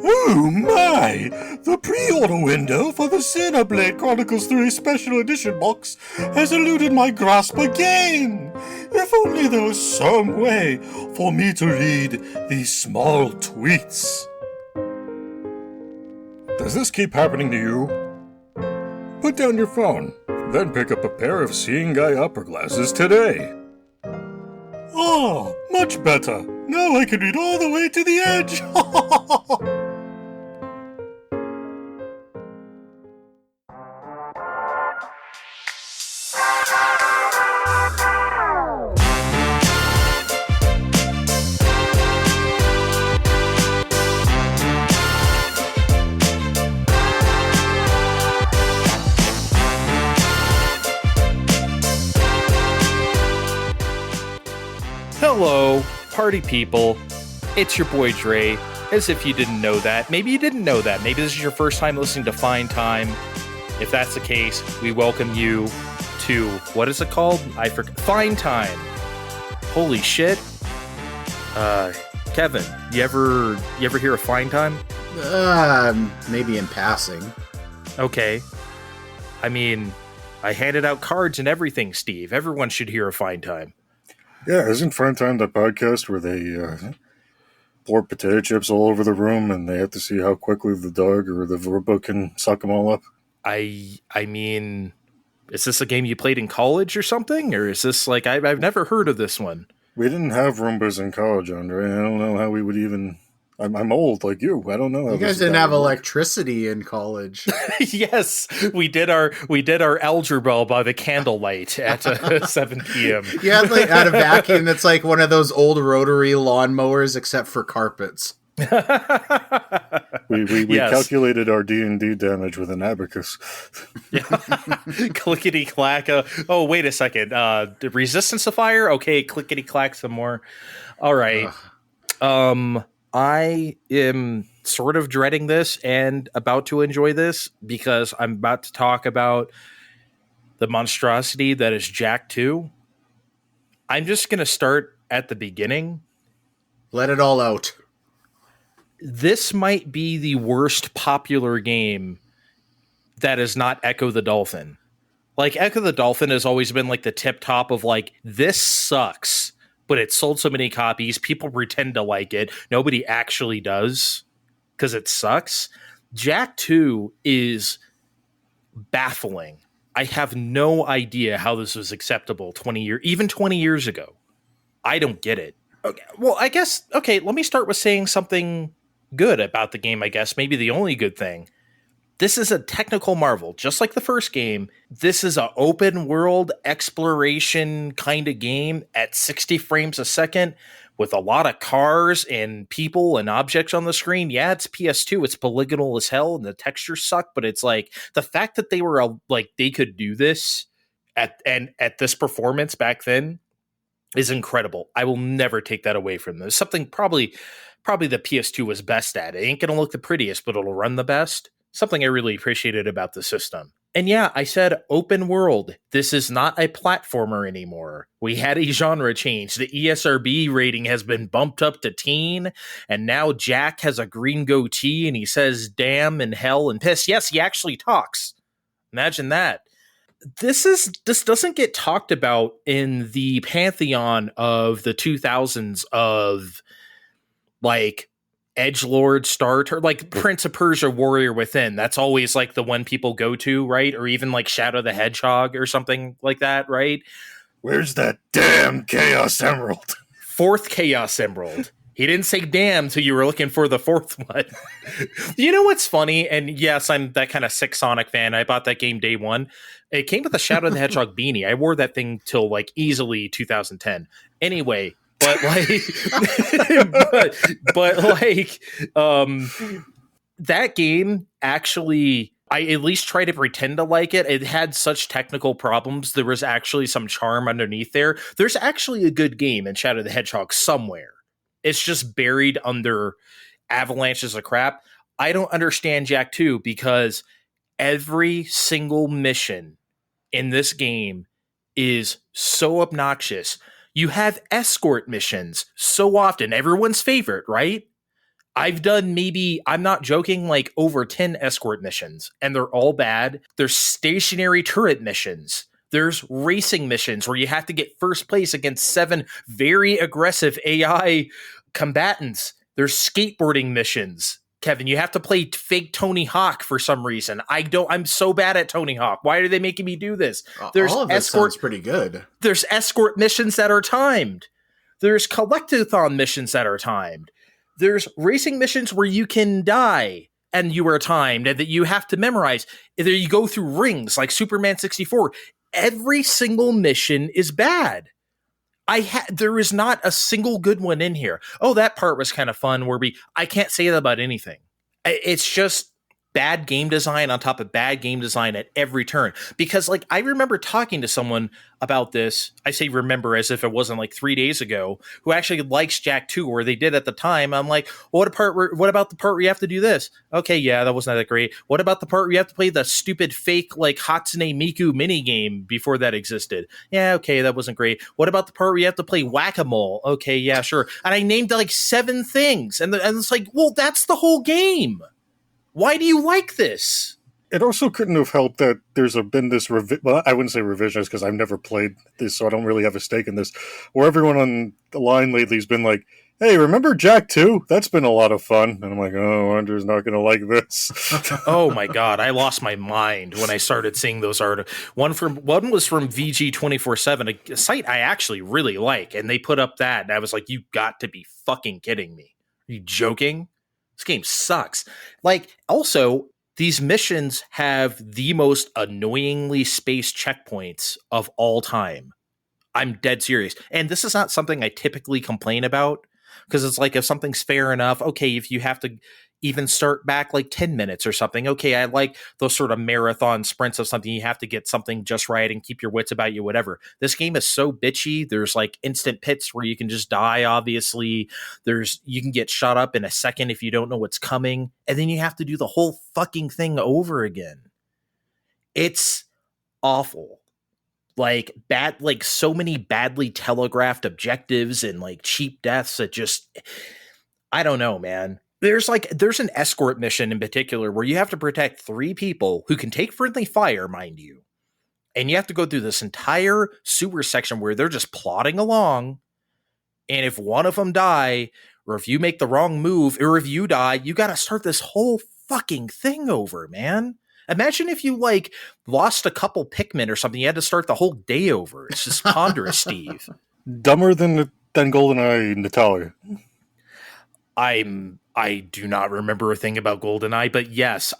Oh my! The pre-order window for the Xenoblade Chronicles 3 Special Edition box has eluded my grasp again! If only there was some way for me to read these small tweets. Does this keep happening to you? Put down your phone, then pick up a pair of Seeing Eye opera glasses today. Oh, much better. Now I can read all the way to the edge. Hello, party people. It's your boy Dre. As if you didn't know that. Maybe you didn't know that. Maybe this is your first time listening to Fine Time. If that's the case, we welcome you to, what is it called? I forgot. Fine Time. Holy shit. Kevin, you ever hear of Fine Time? Maybe in passing. Okay. I mean, I handed out cards and everything, Steve. Everyone should hear of Fine Time. Yeah, isn't Fine Time that podcast where they pour potato chips all over the room and they have to see how quickly the dog or the Roomba can suck them all up? I mean, is this a game you played in college or something? Or is this like, I've never heard of this one. We didn't have Roombas in college, Andre. I don't know how we would even... I'm old like you. I don't know. How you guys didn't have electricity in college. Yes, we did our algebra by the candlelight at 7 p.m. You had a vacuum that's like one of those old rotary lawnmowers, except for carpets. We yes. Calculated our D&D damage with an abacus. Clickety clack. Oh, wait a second. The resistance to fire. Okay, clickety clack some more. All right. I am sort of dreading this and about to enjoy this because I'm about to talk about the monstrosity that is Jak 2. I'm just going to start at the beginning. Let it all out. This might be the worst popular game that is not Echo the Dolphin. Like, Echo the Dolphin has always been like the tip top of like, this sucks. But it sold so many copies, people pretend to like it. Nobody actually does because it sucks. Jak 2 is baffling. I have no idea how this was acceptable 20 years ago. I don't get it. Okay, well, I guess, okay, let me start with saying something good about the game, I guess. Maybe the only good thing. This is a technical marvel, just like the first game. This is an open world exploration kind of game at 60 frames a second with a lot of cars and people and objects on the screen. Yeah, it's PS2. It's polygonal as hell and the textures suck, but it's like the fact that they were they could do this at this performance back then is incredible. I will never take that away from them. It's something probably the PS2 was best at. It ain't going to look the prettiest, but it'll run the best. Something I really appreciated about the system. And yeah, I said open world. This is not a platformer anymore. We had a genre change. The ESRB rating has been bumped up to teen, and now Jak has a green goatee and he says damn and hell and piss. Yes, he actually talks. Imagine that. This doesn't get talked about in the pantheon of the 2000s of like edgelord starter, like Prince of Persia Warrior Within. That's always like the one people go to, right? Or even like Shadow the Hedgehog or something like that, right? Where's that damn Chaos Emerald? Fourth Chaos Emerald. He didn't say damn till you were looking for the fourth one. You know what's funny? And yes, I'm that kind of sick Sonic fan. I bought that game day one. It came with a Shadow the Hedgehog beanie. I wore that thing till like easily 2010. Anyway, but that game actually, I at least try to pretend to like it. It had such technical problems. There was actually some charm underneath there. There's actually a good game in Shadow the Hedgehog somewhere. It's just buried under avalanches of crap. I don't understand Jak 2 because every single mission in this game is so obnoxious. You have escort missions so often, everyone's favorite, right? I've done maybe, I'm not joking, like over 10 escort missions, and they're all bad. There's stationary turret missions. There's racing missions where you have to get first place against 7 very aggressive AI combatants. There's skateboarding missions. Kevin, you have to play fake Tony Hawk for some reason. I'm so bad at Tony Hawk. Why are they making me do this? There's All of this sounds pretty good. There's escort missions that are timed. There's collectathon missions that are timed. There's racing missions where you can die and you are timed and that you have to memorize. Either you go through rings like Superman 64. Every single mission is bad. There is not a single good one in here. Oh, that part was kind of fun I can't say that about anything. It's just bad game design on top of bad game design at every turn. Because like I remember talking to someone about this. I say remember as if it wasn't like 3 days ago, who actually likes Jak 2, or they did at the time. I'm like, what about the part where you have to do this? Okay, yeah, that wasn't that great. What about the part where you have to play the stupid fake like Hatsune Miku mini game before that existed? Yeah, okay, that wasn't great. What about the part where you have to play Whack-A-Mole? Okay, yeah, sure. And I named like 7 things, and it's like, well, that's the whole game. Why do you like this? It also couldn't have helped that there's been this well, I wouldn't say revisionist because I've never played this, so I don't really have a stake in this, where everyone on the line lately has been like, hey, remember Jak 2? That's been a lot of fun. And I'm like, oh, Andrew's not going to like this. Oh my God. I lost my mind when I started seeing those articles. One was from VG247, a site I actually really like. And they put up that. And I was like, you got to be fucking kidding me. Are you joking? This game sucks. Like, also, these missions have the most annoyingly spaced checkpoints of all time. I'm dead serious. And this is not something I typically complain about, because it's like if something's fair enough, okay, if you have to even start back like 10 minutes or something, okay, I like those sort of marathon sprints of something. You have to get something just right and keep your wits about you, whatever. This game is so bitchy. There's like instant pits where you can just die, obviously. You can get shot up in a second if you don't know what's coming, and then you have to do the whole fucking thing over again. It's awful. Like so many badly telegraphed objectives and like cheap deaths that just, I don't know, man. There's an escort mission in particular where you have to protect 3 people who can take friendly fire, mind you. And you have to go through this entire sewer section where they're just plodding along. And if one of them die, or if you make the wrong move, or if you die, you got to start this whole fucking thing over, man. Imagine if you like lost a couple Pikmin or something. You had to start the whole day over. It's just ponderous, Steve. Dumber than GoldenEye, Natalia. I do not remember a thing about GoldenEye, but yes,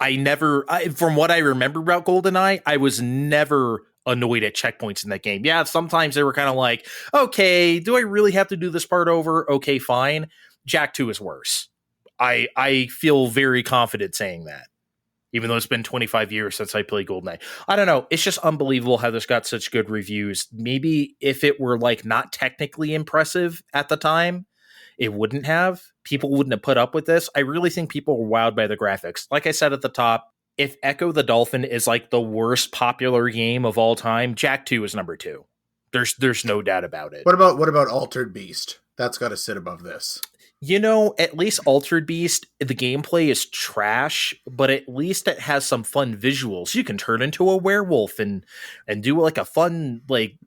from what I remember about GoldenEye, I was never annoyed at checkpoints in that game. Yeah, sometimes they were kind of like, okay, do I really have to do this part over? Okay, fine. Jak 2 is worse. I feel very confident saying that, even though it's been 25 years since I played GoldenEye. I don't know. It's just unbelievable how this got such good reviews. Maybe if it were like not technically impressive at the time, it wouldn't have. People wouldn't have put up with this. I really think people were wowed by the graphics. Like I said at the top, if Echo the Dolphin is like the worst popular game of all time, Jak 2 is number 2. There's no doubt about it. What about Altered Beast? That's got to sit above this. You know, at least Altered Beast, the gameplay is trash, but at least it has some fun visuals. You can turn into a werewolf and do like a fun, like,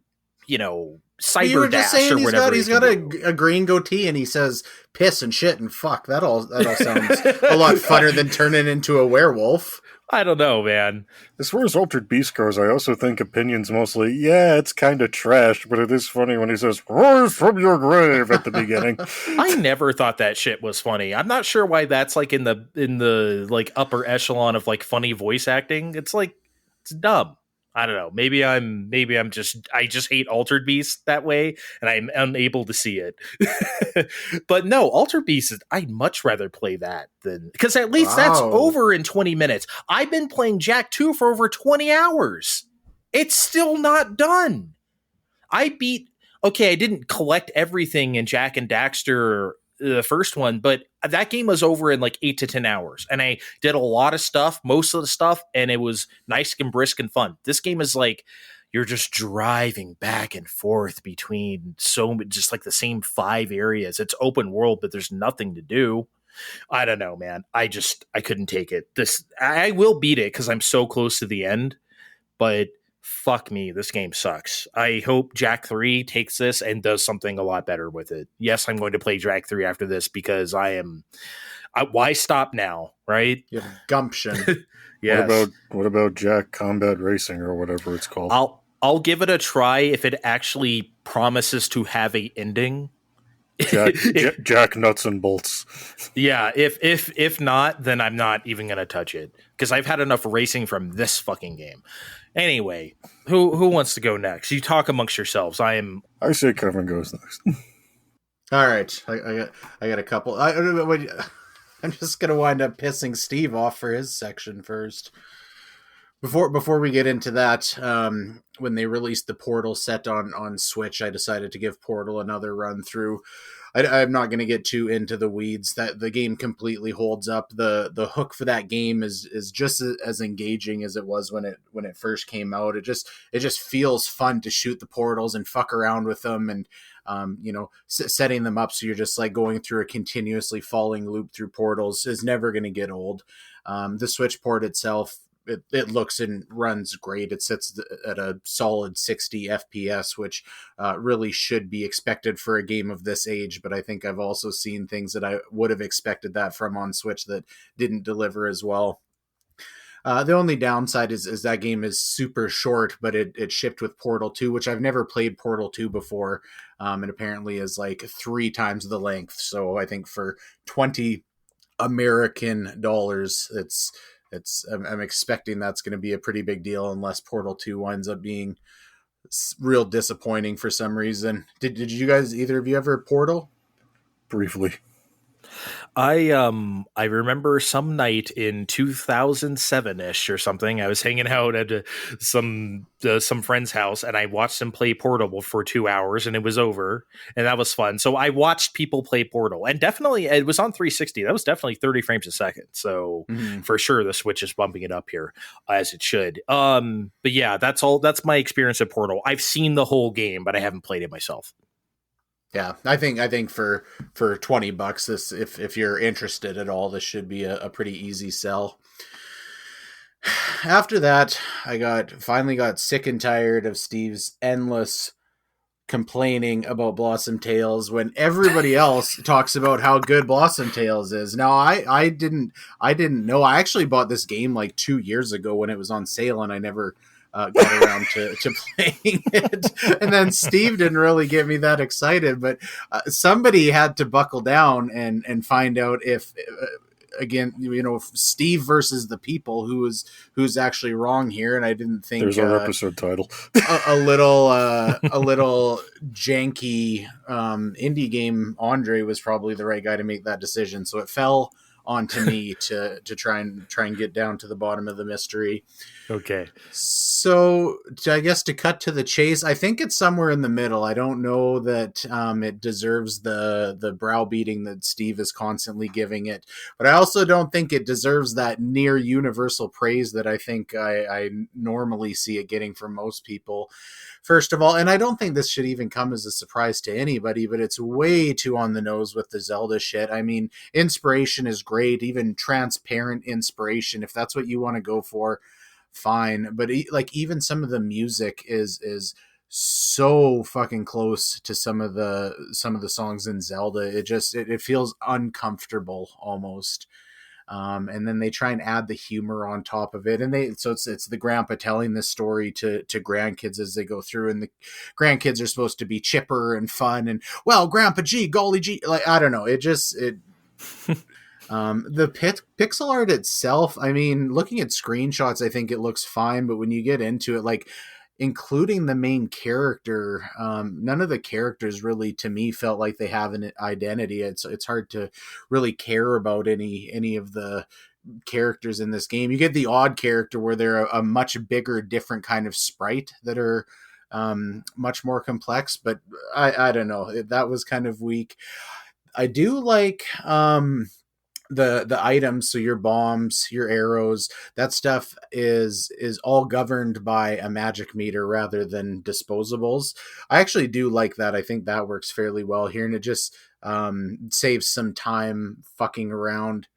you know, cyber dash or whatever. He's got a green goatee and he says piss and shit and fuck. That all sounds a lot funner than turning into a werewolf. I don't know, man. As far as Altered Beast goes, I also think opinions mostly, yeah, it's kind of trash, but it is funny when he says, rise from your grave at the beginning. I never thought that shit was funny. I'm not sure why that's like in the like upper echelon of like funny voice acting. It's like, it's dumb. I don't know. Maybe I just hate Altered Beast that way, and I'm unable to see it. But no, Altered Beast I'd much rather play that than, because at least that's over in 20 minutes. I've been playing Jak 2 for over 20 hours. It's still not done. I didn't collect everything in Jak and Daxter, the first one, but that game was over in like 8 to 10 hours, and I did a lot of stuff, most of the stuff, and it was nice and brisk and fun. This game is like you're just driving back and forth between just like the same 5 areas. It's open world, but there's nothing to do. I don't know, man. I couldn't take it. I will beat it because I'm so close to the end, but fuck me, this game sucks. I hope Jak 3 takes this and does something a lot better with it. Yes, I'm going to play Jak 3 after this because why stop now, right? You have gumption. Yes. What about Jak Combat Racing or whatever it's called? I'll give it a try if it actually promises to have a ending. Jak Nuts and Bolts. Yeah, if not, then I'm not even gonna touch it because I've had enough racing from this fucking game. Anyway, who wants to go next? You talk amongst yourselves. I say Kevin goes next. All right, I got a couple. I'm just gonna wind up pissing Steve off for his section first. Before we get into that, when they released the Portal set on Switch, I decided to give Portal another run through. I'm not going to get too into the weeds. That the game completely holds up. The hook for that game is just as engaging as it was when it first came out. It just feels fun to shoot the portals and fuck around with them and setting them up so you're just like going through a continuously falling loop through portals is never going to get old. The Switch port itself, it looks and runs great. It sits at a solid 60 FPS, which really should be expected for a game of this age. But I think I've also seen things that I would have expected that from on Switch that didn't deliver as well. The only downside is that game is super short, but it shipped with Portal 2, which I've never played Portal 2 before, and apparently is like 3 times the length. So I think for $20 American dollars, I'm expecting that's going to be a pretty big deal unless Portal 2 winds up being real disappointing for some reason. Did you guys, either of you, ever Portal? Briefly. I remember some night in 2007-ish or something, I was hanging out at some friend's house and I watched them play Portal for 2 hours and it was over and that was fun. So I watched people play Portal and definitely it was on 360. That was definitely 30 frames a second. So for sure the Switch is bumping it up here as it should. But yeah, that's my experience at Portal. I've seen the whole game, but I haven't played it myself. Yeah, I think for $20, this if you're interested at all, this should be a pretty easy sell. After that, I finally got sick and tired of Steve's endless complaining about Blossom Tales when everybody else talks about how good Blossom Tales is. Now, I didn't know. I actually bought this game like 2 years ago when it was on sale, and I never got around to playing it. And then Steve didn't really get me that excited, but somebody had to buckle down and find out if again, Steve versus the people, who's actually wrong here. And I didn't think there's our episode title. a little janky indie game Andre was probably the right guy to make that decision. So it fell onto me to try and get down to the bottom of the mystery. Okay. So I guess to cut to the chase, I think it's somewhere in the middle. I don't know that it deserves the browbeating that Steve is constantly giving it, but I also don't think it deserves that near universal praise that I think I normally see it getting from most people. First of all, and I don't think this should even come as a surprise to anybody, but it's way too on the nose with the Zelda shit. I mean, inspiration is great, even transparent inspiration, if that's what you want to go for, fine. But like even some of the music is so fucking close to some of the songs in Zelda. It feels uncomfortable almost. And then they try and add the humor on top of it, and it's the grandpa telling this story to grandkids as they go through, and the grandkids are supposed to be chipper and fun, and well, Grandpa G, golly gee, like I don't know, the pixel art itself, I mean, looking at screenshots, I think it looks fine, but when you get into it, like including the main character, none of the characters really, to me, felt like they have an identity. It's hard to really care about any of the characters in this game. You get the odd character where they're a much bigger, different kind of sprite that are much more complex, but I don't know. That was kind of weak. I do like the items, so your bombs, your arrows, that stuff is all governed by a magic meter rather than disposables. I actually do like that. I think that works fairly well here, and it just saves some time fucking around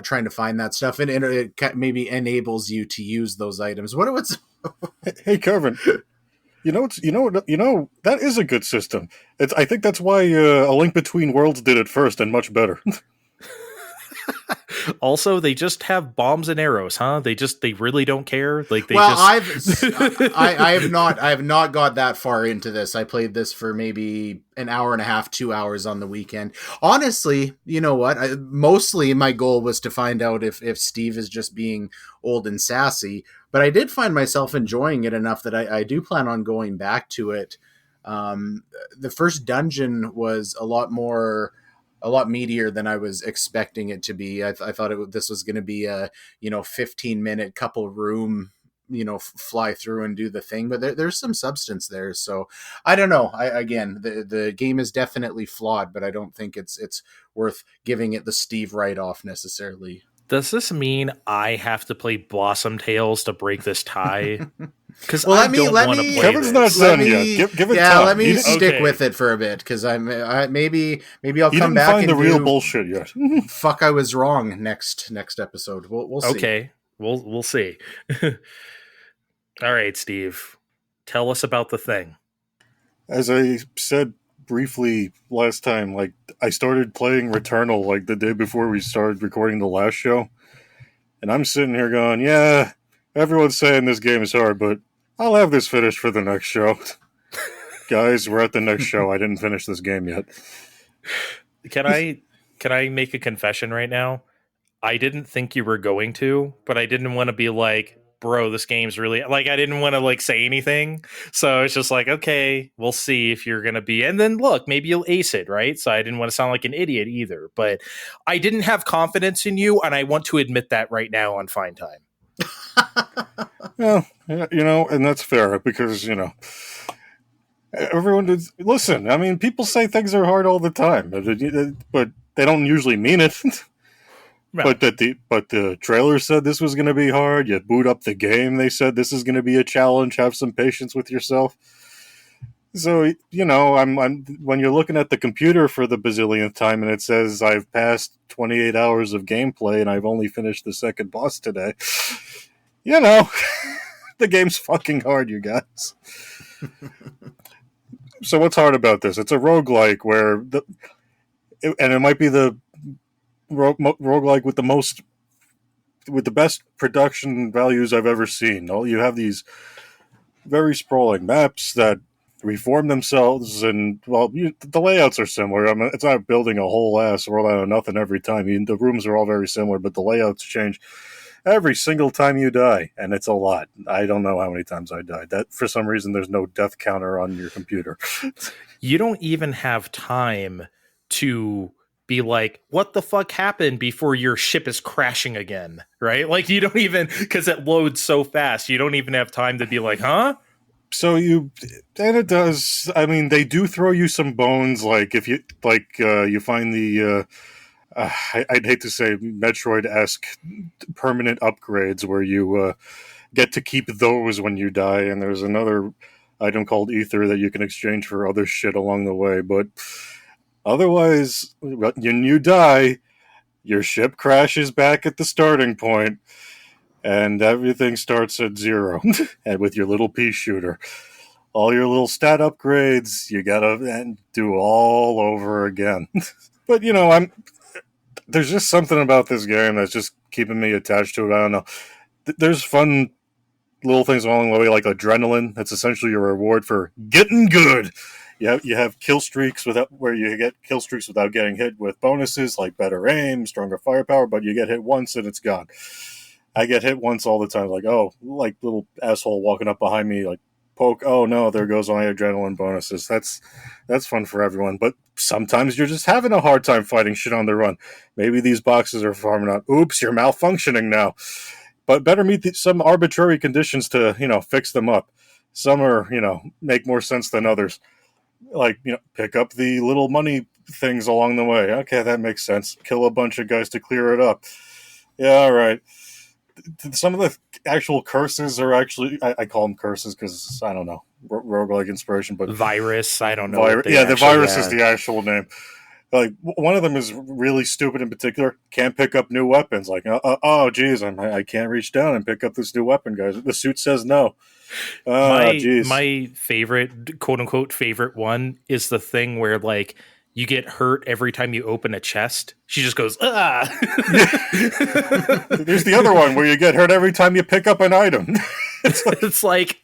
trying to find that stuff, and it maybe enables you to use those items. What's Hey, Kevin. That is a good system. I think that's why A Link Between Worlds did it first and much better. Also, they just have bombs and arrows, huh? They really don't care. Like I have not got that far into this. I played this for maybe an hour and a half, 2 hours on the weekend. Honestly, you know what? Mostly my goal was to find out if Steve is just being old and sassy, but I did find myself enjoying it enough that I do plan on going back to it. The first dungeon was a lot meatier than I was expecting it to be. I thought this was going to be a 15-minute couple room fly through and do the thing, but there's some substance there. So I don't know. The game is definitely flawed, but I don't think it's worth giving it the Steve write-off necessarily. Does this mean I have to play Blossom Tales to break this tie? Because let me. Kevin's not done yet. Give it time. Let me stick with it for a bit, because maybe I'll come back and find the real bullshit yet. Fuck, I was wrong. Next episode, we'll see. Okay, we'll see. All right, Steve, tell us about the thing. As I said briefly last time, like, I started playing Returnal like the day before we started recording the last show, and I'm sitting here going, yeah, everyone's saying this game is hard, but I'll have this finished for the next show. Guys, we're at the next show. I didn't finish this game yet. Can I make a confession right now? I didn't think you were going to, but I didn't want to be like, bro, this game's really, like, I didn't want to like say anything. So it's just like, okay, we'll see if you're going to be, and then look, maybe you'll ace it, right? So I didn't want to sound like an idiot either, but I didn't have confidence in you, and I want to admit that right now on Fine Time. Well, and that's fair, because, everyone does, listen, I mean, people say things are hard all the time, but they don't usually mean it. Right. But the trailer said this was going to be hard. You boot up the game, they said this is going to be a challenge. Have some patience with yourself. So, I'm when you're looking at the computer for the bazillionth time and it says I've passed 28 hours of gameplay and I've only finished the second boss today, the game's fucking hard, you guys. So what's hard about this? It's a roguelike where and it might be the roguelike with the best production values I've ever seen. You have these very sprawling maps that reform themselves, and the layouts are similar. I mean, it's not building a whole ass world out of nothing every time. The rooms are all very similar, but the layouts change every single time you die, and it's a lot. I don't know how many times I died. That for some reason there's no death counter on your computer. You don't even have time to be like, what the fuck happened before your ship is crashing again, right? Like, you don't even, because it loads so fast, you don't even have time to be like, huh? So and it does, I mean, they do throw you some bones, like if you, you find the, I'd hate to say Metroid-esque permanent upgrades where you get to keep those when you die, and there's another item called Ether that you can exchange for other shit along the way, but otherwise, when you die, your ship crashes back at the starting point, and everything starts at zero. And with your little pea shooter, all your little stat upgrades, you gotta do all over again. But there's just something about this game that's just keeping me attached to it. I don't know. There's fun little things along the way, like adrenaline. That's essentially your reward for getting good. You have kill streaks where you get kill streaks without getting hit with bonuses like better aim, stronger firepower, but you get hit once and it's gone. I get hit once all the time, like little asshole walking up behind me, like poke. Oh no, there goes my adrenaline bonuses. That's fun for everyone, but sometimes you're just having a hard time fighting shit on the run. Maybe these boxes are farming out. Oops, you're malfunctioning now. But better meet some arbitrary conditions to fix them up. Some are make more sense than others. Like, pick up the little money things along the way. Okay, that makes sense. Kill a bunch of guys to clear it up. Yeah, all right. Some of the actual curses are actually, I call them curses because, I don't know, roguelike inspiration, but... Virus, I don't know. The virus is the actual name. Like one of them is really stupid in particular. Can't pick up new weapons. Like, oh, geez, I can't reach down and pick up this new weapon, guys. The suit says no. Oh, geez. My favorite, quote unquote, favorite one is the thing where like you get hurt every time you open a chest. She just goes, ah. There's the other one where you get hurt every time you pick up an item. It's like,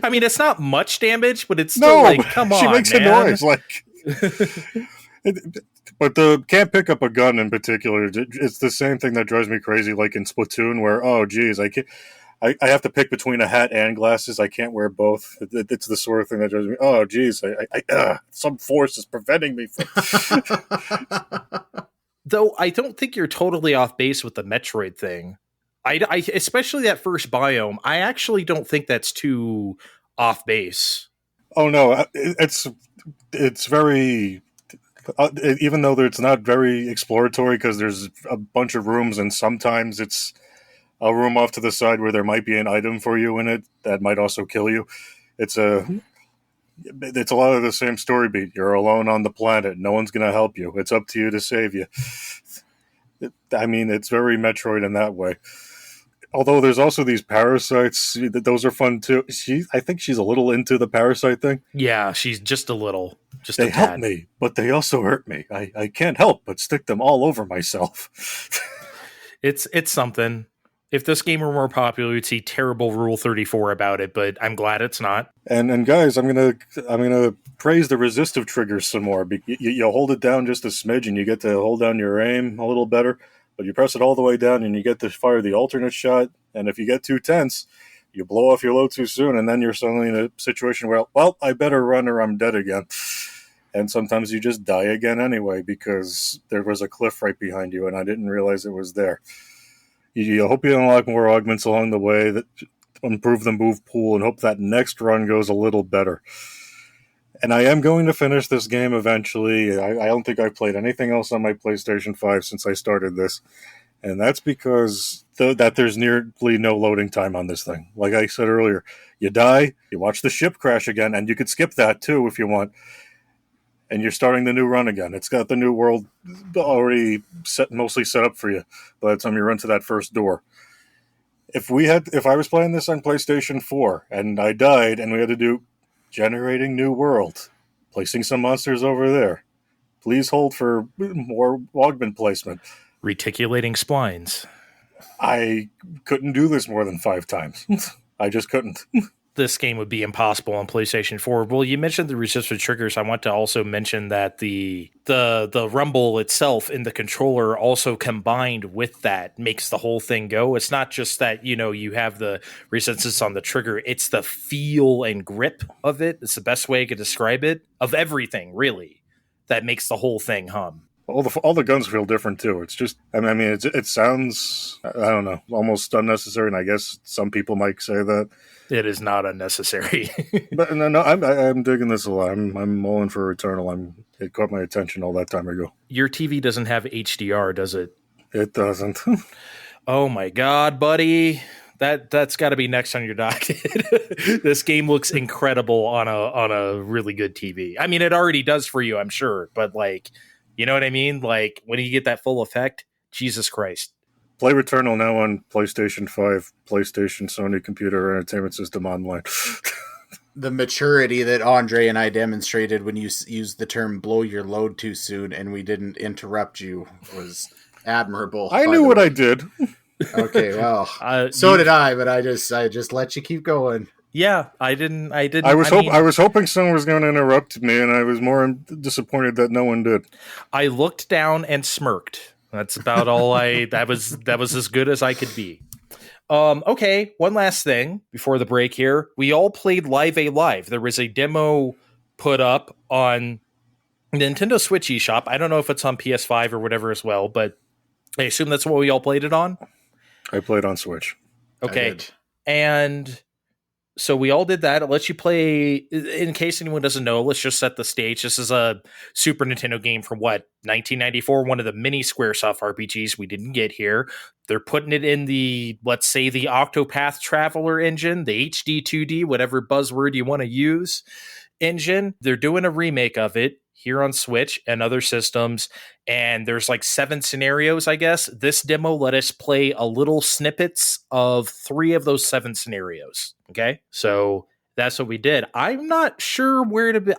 I mean, it's not much damage, but it's still like, come on, she makes man. a noise like. But the can't pick up a gun in particular. It's the same thing that drives me crazy, like in Splatoon, where oh geez, I can't. I have to pick between a hat and glasses. I can't wear both. It's the sort of thing that drives me. Oh geez, some force is preventing me from. Though I don't think you're totally off base with the Metroid thing. I especially that first biome. I actually don't think that's too off base. Oh no, it's very. Even though it's not very exploratory because there's a bunch of rooms and sometimes it's a room off to the side where there might be an item for you in it that might also kill you. It's a lot of the same story beat. You're alone on the planet. No one's going to help you. It's up to you to save you. I mean, it's very Metroid in that way. Although there's also these parasites. Those are fun too. I think she's a little into the parasite thing. Yeah, she's just a little. Just they help me, but they also hurt me. I can't help but stick them all over myself. It's something. If this game were more popular, you'd see terrible Rule 34 about it, but I'm glad it's not. And guys, I'm gonna praise the resistive triggers some more. You hold it down just a smidge, and you get to hold down your aim a little better. But you press it all the way down, and you get to fire the alternate shot. And if you get too tense, you blow off your load too soon, and then you're suddenly in a situation where, well, I better run or I'm dead again. And sometimes you just die again anyway because there was a cliff right behind you, and I didn't realize it was there. You hope you unlock more augments along the way that improve the move pool, and hope that next run goes a little better. And I am going to finish this game eventually. I don't think I've played anything else on my PlayStation 5 since I started this. And that's because that there's nearly no loading time on this thing. Like I said earlier, you die, you watch the ship crash again, and you could skip that too if you want. And you're starting the new run again. It's got the new world already mostly set up for you by the time you run to that first door. If I was playing this on PlayStation 4 and I died and we had to do generating new world, placing some monsters over there, please hold for more augment placement. Reticulating splines. I couldn't do this more than 5 times. I just couldn't. This game would be impossible on PlayStation 4. Well, you mentioned the resistive triggers. I want to also mention that the rumble itself in the controller also combined with that makes the whole thing go. It's not just that, you have the resistance on the trigger. It's the feel and grip of it. It's the best way I could describe it. Of everything, really, that makes the whole thing hum. All the guns feel different too. It's just, I mean, it sounds, I don't know, almost unnecessary. And I guess some people might say that. It is not unnecessary. But no, I'm digging this a lot. I'm all in for Returnal. It caught my attention all that time ago. Your TV doesn't have HDR, does it? It doesn't. Oh my God, buddy. That's got to be next on your docket. This game looks incredible on a really good TV. I mean, it already does for you, I'm sure. But like, you know what I mean? Like when you get that full effect, Jesus Christ. Play Returnal now on PlayStation 5, PlayStation, Sony Computer Entertainment System Online. The maturity that Andre and I demonstrated when you used the term blow your load too soon and we didn't interrupt you was admirable. I knew what I did. Okay, well, did I, but I just let you keep going. Yeah, I didn't. I was hoping someone was going to interrupt me, and I was more disappointed that no one did. I looked down and smirked. That's about all that was as good as I could be. Okay, one last thing before the break here. We all played Live A Live. There was a demo put up on Nintendo Switch eShop. I don't know if it's on PS5 or whatever as well, but I assume that's what we all played it on. I played on Switch. Okay, and so we all did that. It lets you play, in case anyone doesn't know, let's just set the stage. This is a Super Nintendo game from 1994, one of the mini Squaresoft RPGs we didn't get here. They're putting it in let's say the Octopath Traveler engine, the HD 2D, whatever buzzword you want to use, engine. They're doing a remake of it. here on Switch and other systems. And there's like 7 scenarios, I guess. This demo let us play a little snippets of 3 of those 7 scenarios. Okay. So that's what we did. I'm not sure where to be.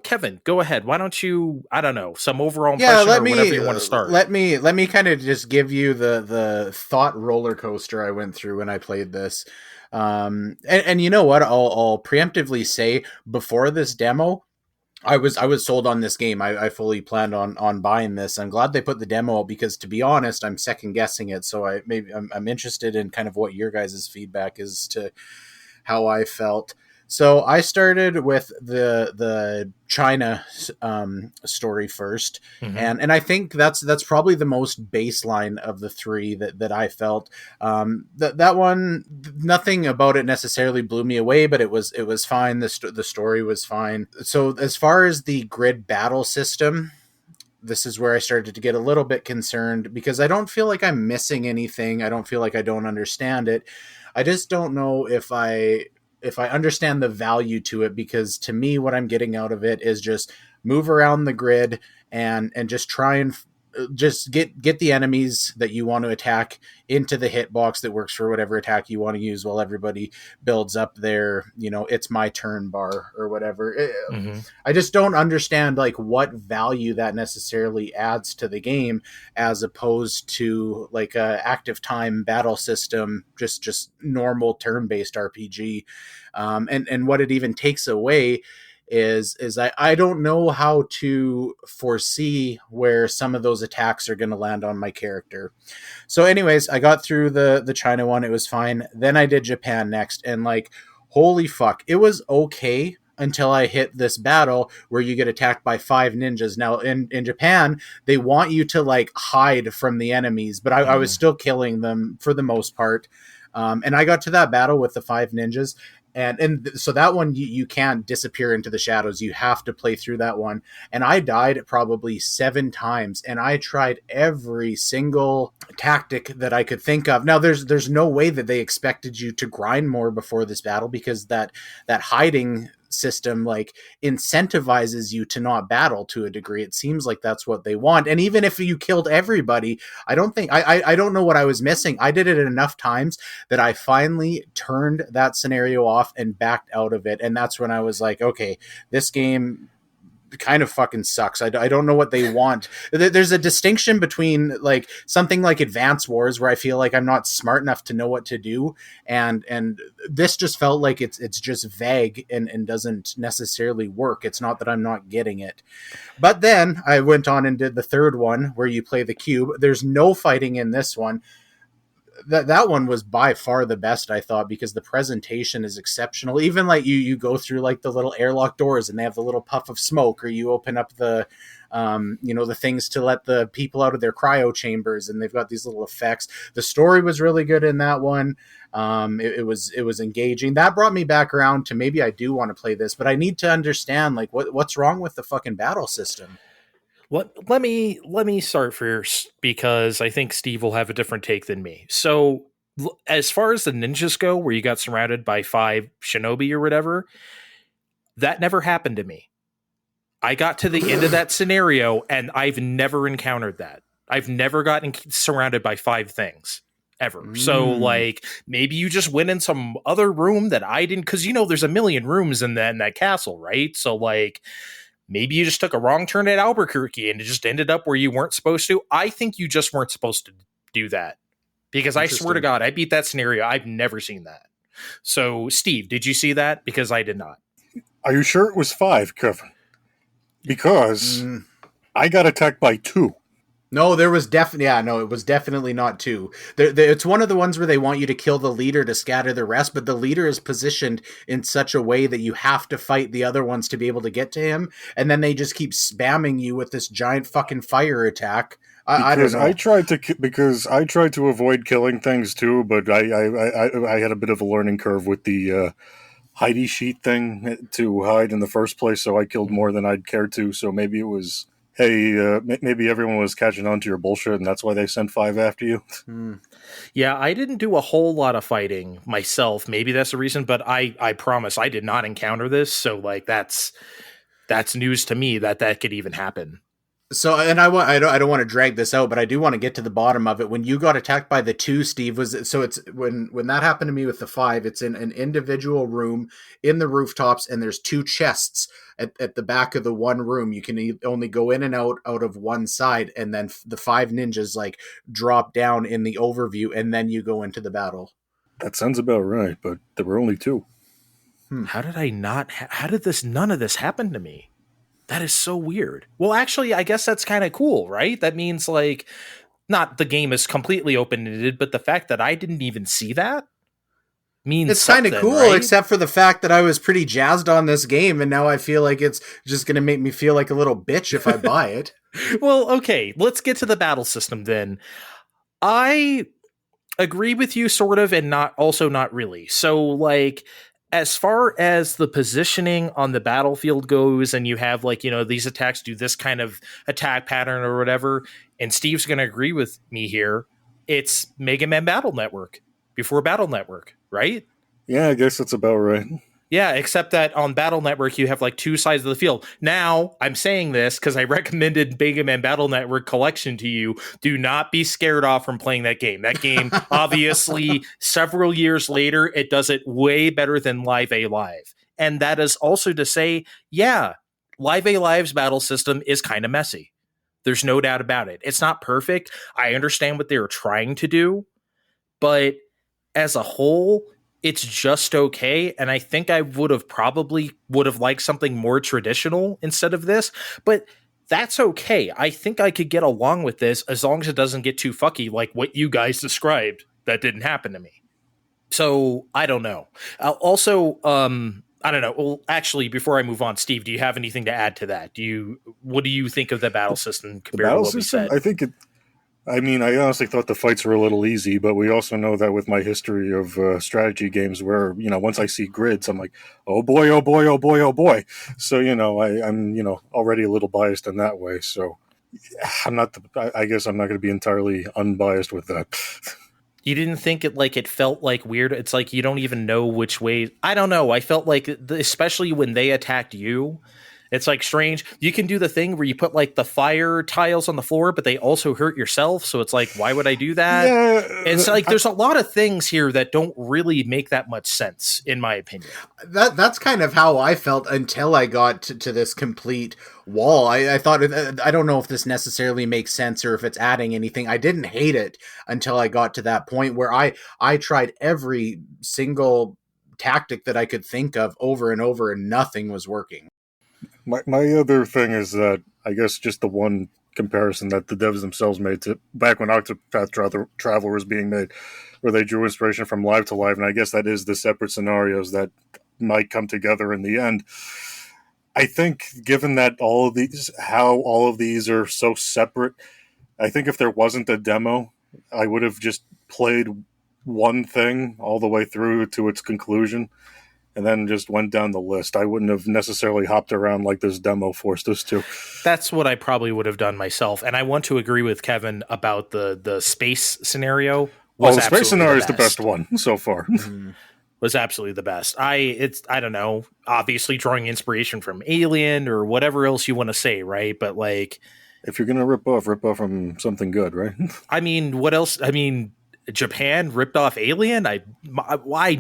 Kevin, go ahead. Why don't you, I don't know, some overall impression or whatever you want to start. Let me kind of just give you the thought roller coaster I went through when I played this. And you know what? I'll preemptively say before this demo, I was sold on this game. I fully planned on buying this. I'm glad they put the demo out because, to be honest, I'm second guessing it. So I'm interested in kind of what your guys' feedback is to how I felt. So I started with the China story first, and I think that's probably the most baseline of the 3 that I felt. That one, nothing about it necessarily blew me away, but it was fine. The story was fine. So as far as the grid battle system, this is where I started to get a little bit concerned because I don't feel like I'm missing anything. I don't feel like I don't understand it. I just don't know if I understand the value to it, because to me, what I'm getting out of it is just move around the grid and just try and just get the enemies that you want to attack into the hitbox that works for whatever attack you want to use while everybody builds up their, it's my turn bar or whatever. I just don't understand like what value that necessarily adds to the game as opposed to like a active time battle system, just normal turn-based RPG. And what it even takes away is I don't know how to foresee where some of those attacks are going to land on my character. So anyways, I got through the China one. It was fine. Then I did Japan next, and like, holy fuck, it was okay until I hit this battle where you get attacked by 5 ninjas. Now in Japan, they want you to like hide from the enemies, but I was still killing them for the most part. And I got to that battle with the 5 ninjas. And so that one, you can't disappear into the shadows. You have to play through that one. And I died probably 7 times, and I tried every single tactic that I could think of. Now, there's no way that they expected you to grind more before this battle, because that hiding system like incentivizes you to not battle to a degree. It seems like that's what they want. And even if you killed everybody, I don't think I don't know what I was missing. I did it enough times that I finally turned that scenario off and backed out of it. And that's when I was like, okay, this game kind of fucking sucks. I don't know what they want. There's a distinction between like something like Advance Wars, where I feel like I'm not smart enough to know what to do, and this just felt like it's just vague and doesn't necessarily work. It's not that I'm not getting it. But then I went on and did the third one where you play the cube. There's no fighting in this one. That one was by far the best, I thought, because the presentation is exceptional. Even like you go through like the little airlock doors and they have the little puff of smoke, or you open up the the things to let the people out of their cryo chambers, and they've got these little effects. The story was really good in that one. It was engaging. That brought me back around to maybe I do want to play this, but I need to understand like what's wrong with the fucking battle system. Let me start first, because I think Steve will have a different take than me. So as far as the ninjas go, where you got surrounded by 5 shinobi or whatever, that never happened to me. I got to the end of that scenario and I've never encountered that. I've never gotten surrounded by 5 things ever. So like, maybe you just went in some other room that I didn't, because there's a million rooms in that castle, right? So like, maybe you just took a wrong turn at Albuquerque and it just ended up where you weren't supposed to. I think you just weren't supposed to do that, because I swear to God, I beat that scenario. I've never seen that. So, Steve, did you see that? Because I did not. Are you sure it was 5, Kevin? Because I got attacked by 2. No, there was definitely, it was definitely not 2. It's one of the ones where they want you to kill the leader to scatter the rest, but the leader is positioned in such a way that you have to fight the other ones to be able to get to him, and then they just keep spamming you with this giant fucking fire attack. I don't know. I tried to avoid killing things too, but I had a bit of a learning curve with the Heidi sheet thing to hide in the first place, so I killed more than I'd care to. So maybe it was, hey, maybe everyone was catching on to your bullshit, and that's why they sent 5 after you. Yeah, I didn't do a whole lot of fighting myself. Maybe that's the reason, but I promise I did not encounter this. So like, that's that's news to me that could even happen. So, and I don't want to drag this out, but I do want to get to the bottom of it. When you got attacked by the 2, Steve, was it, so it's when that happened to me with the 5, it's in an individual room in the rooftops, and there's 2 chests at the back of the one room. You can only go in and out of one side, and then the 5 ninjas like drop down in the overview, and then you go into the battle. That sounds about right, but there were only 2. How did I not? How did none of this happen to me? That is so weird. Well, actually, I guess that's kind of cool, right? That means like, not the game is completely open-ended, but the fact that I didn't even see that means it's kind of cool, right? Except for the fact that I was pretty jazzed on this game, and now I feel like it's just going to make me feel like a little bitch if I buy it. Well, okay, let's get to the battle system then. I agree with you, sort of, and not really. So, like, as far as the positioning on the battlefield goes, and you have like, these attacks do this kind of attack pattern or whatever, and Steve's going to agree with me here, it's Mega Man Battle Network before Battle Network, right? Yeah, I guess that's about right. Yeah, except that on Battle Network, you have like 2 sides of the field. Now, I'm saying this because I recommended Mega Man Battle Network Collection to you. Do not be scared off from playing that game. That game, obviously, several years later, it does it way better than Live A Live. And that is also to say, yeah, Live A Live's battle system is kind of messy. There's no doubt about it. It's not perfect. I understand what they were trying to do, but as a whole, it's just okay. And I think I would have liked something more traditional instead of this, but that's okay. I think I could get along with this as long as it doesn't get too fucky like what you guys described. That didn't happen to me. So I don't know. Also, I don't know. Well, actually, before I move on, Steve, do you have anything to add to that? What do you think of the battle system compared to what we said? I honestly thought the fights were a little easy, but we also know that with my history of strategy games where, once I see grids, I'm like, oh boy, oh boy, oh boy, oh boy. So, I'm already a little biased in that way. So I guess I'm not going to be entirely unbiased with that. You didn't think it felt like weird? It's like you don't even know which way. I don't know. I felt like, especially when they attacked you, it's like strange. You can do the thing where you put like the fire tiles on the floor, but they also hurt yourself. So it's like, why would I do that? Yeah, it's like there's a lot of things here that don't really make that much sense, in my opinion. That's kind of how I felt until I got to this complete wall. I thought, I don't know if this necessarily makes sense or if it's adding anything. I didn't hate it until I got to that point where I tried every single tactic that I could think of over and over, and nothing was working. My other thing is that I guess just the one comparison that the devs themselves made to back when Octopath Traveler was being made, where they drew inspiration from Live to Live, and I guess that is the separate scenarios that might come together in the end. I think given that how all of these are so separate, I think if there wasn't a demo, I would have just played one thing all the way through to its conclusion, and then just went down the list. I wouldn't have necessarily hopped around like this demo forced us to. That's what I probably would have done myself. And I want to agree with Kevin about the space scenario. The space scenario is the best one so far. Mm-hmm. Was absolutely the best. I don't know, obviously drawing inspiration from Alien or whatever else you want to say, right? But like, if you're going to rip off from something good, right? I mean, what else? I mean, Japan ripped off Alien? I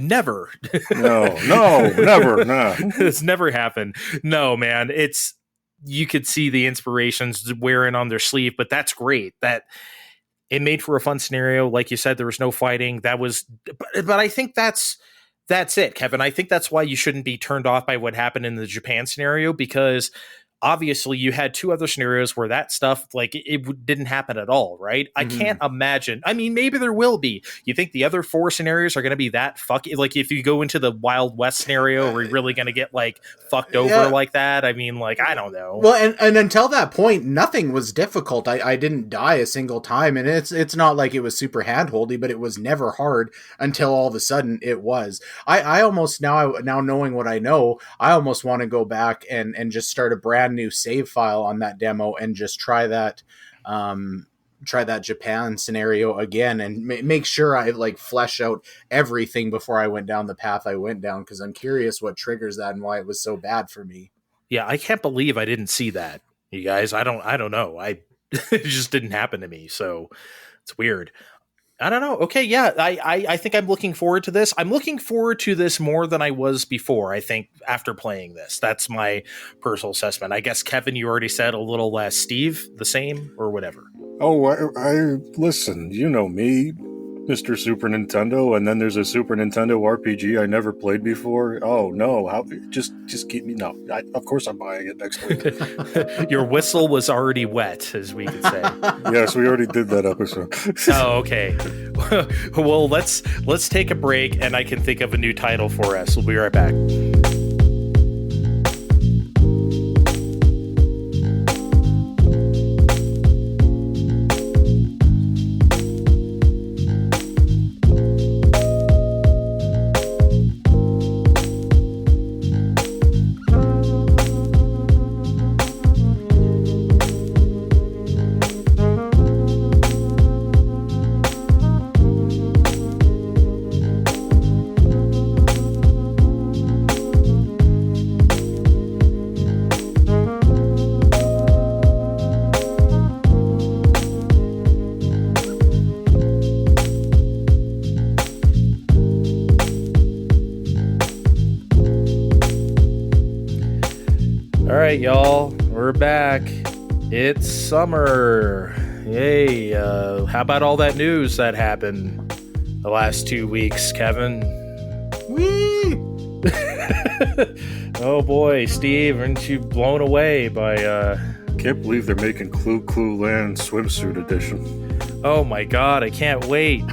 never. No, never. No. It's never happened. No, man. You could see the inspirations wearing on their sleeve, but that's great. That it made for a fun scenario. Like you said, there was no fighting. But I think that's it, Kevin. I think that's why you shouldn't be turned off by what happened in the Japan scenario, because obviously you had 2 other scenarios where that stuff, like, it didn't happen at all, right? I can't imagine. I mean, maybe there will be. You think the other 4 scenarios are going to be that fucky? Like, if you go into the Wild West scenario, are we really going to get, like, fucked over like that? I mean, like, I don't know. Well, and until that point, nothing was difficult. I didn't die a single time, and it's not like it was super handholdy, but it was never hard until all of a sudden it was. I almost, now knowing what I know, I almost want to go back and just start a brand new save file on that demo and just try that Japan scenario again and make sure I like flesh out everything before I went down the path I went down, because I'm curious what triggers that and why it was so bad for me. Yeah, I can't believe I didn't see that, you guys. I don't know. It just didn't happen to me, so it's weird. I don't know. Okay, yeah, I think I'm looking forward to this. I'm looking forward to this more than I was before, I think, after playing this. That's my personal assessment. I guess, Kevin, you already said a little less. Steve, the same or whatever? Oh, I listen, you know me, Mr. Super Nintendo, and then there's a Super Nintendo RPG I never played before. Oh, no, how just keep me, no, of course I'm buying it next week. Your whistle was already wet, as we could say. Yes, we already did that episode. Oh, okay. Well, let's take a break, and I can think of a new title for us. We'll be right back. All right, y'all, we're back. It's summer. Yay. How about all that news that happened the last 2 weeks, Kevin? Whee! Oh boy, Steve, aren't you blown away by Can't believe they're making Clue Clue Land swimsuit edition. Oh my god, I can't wait.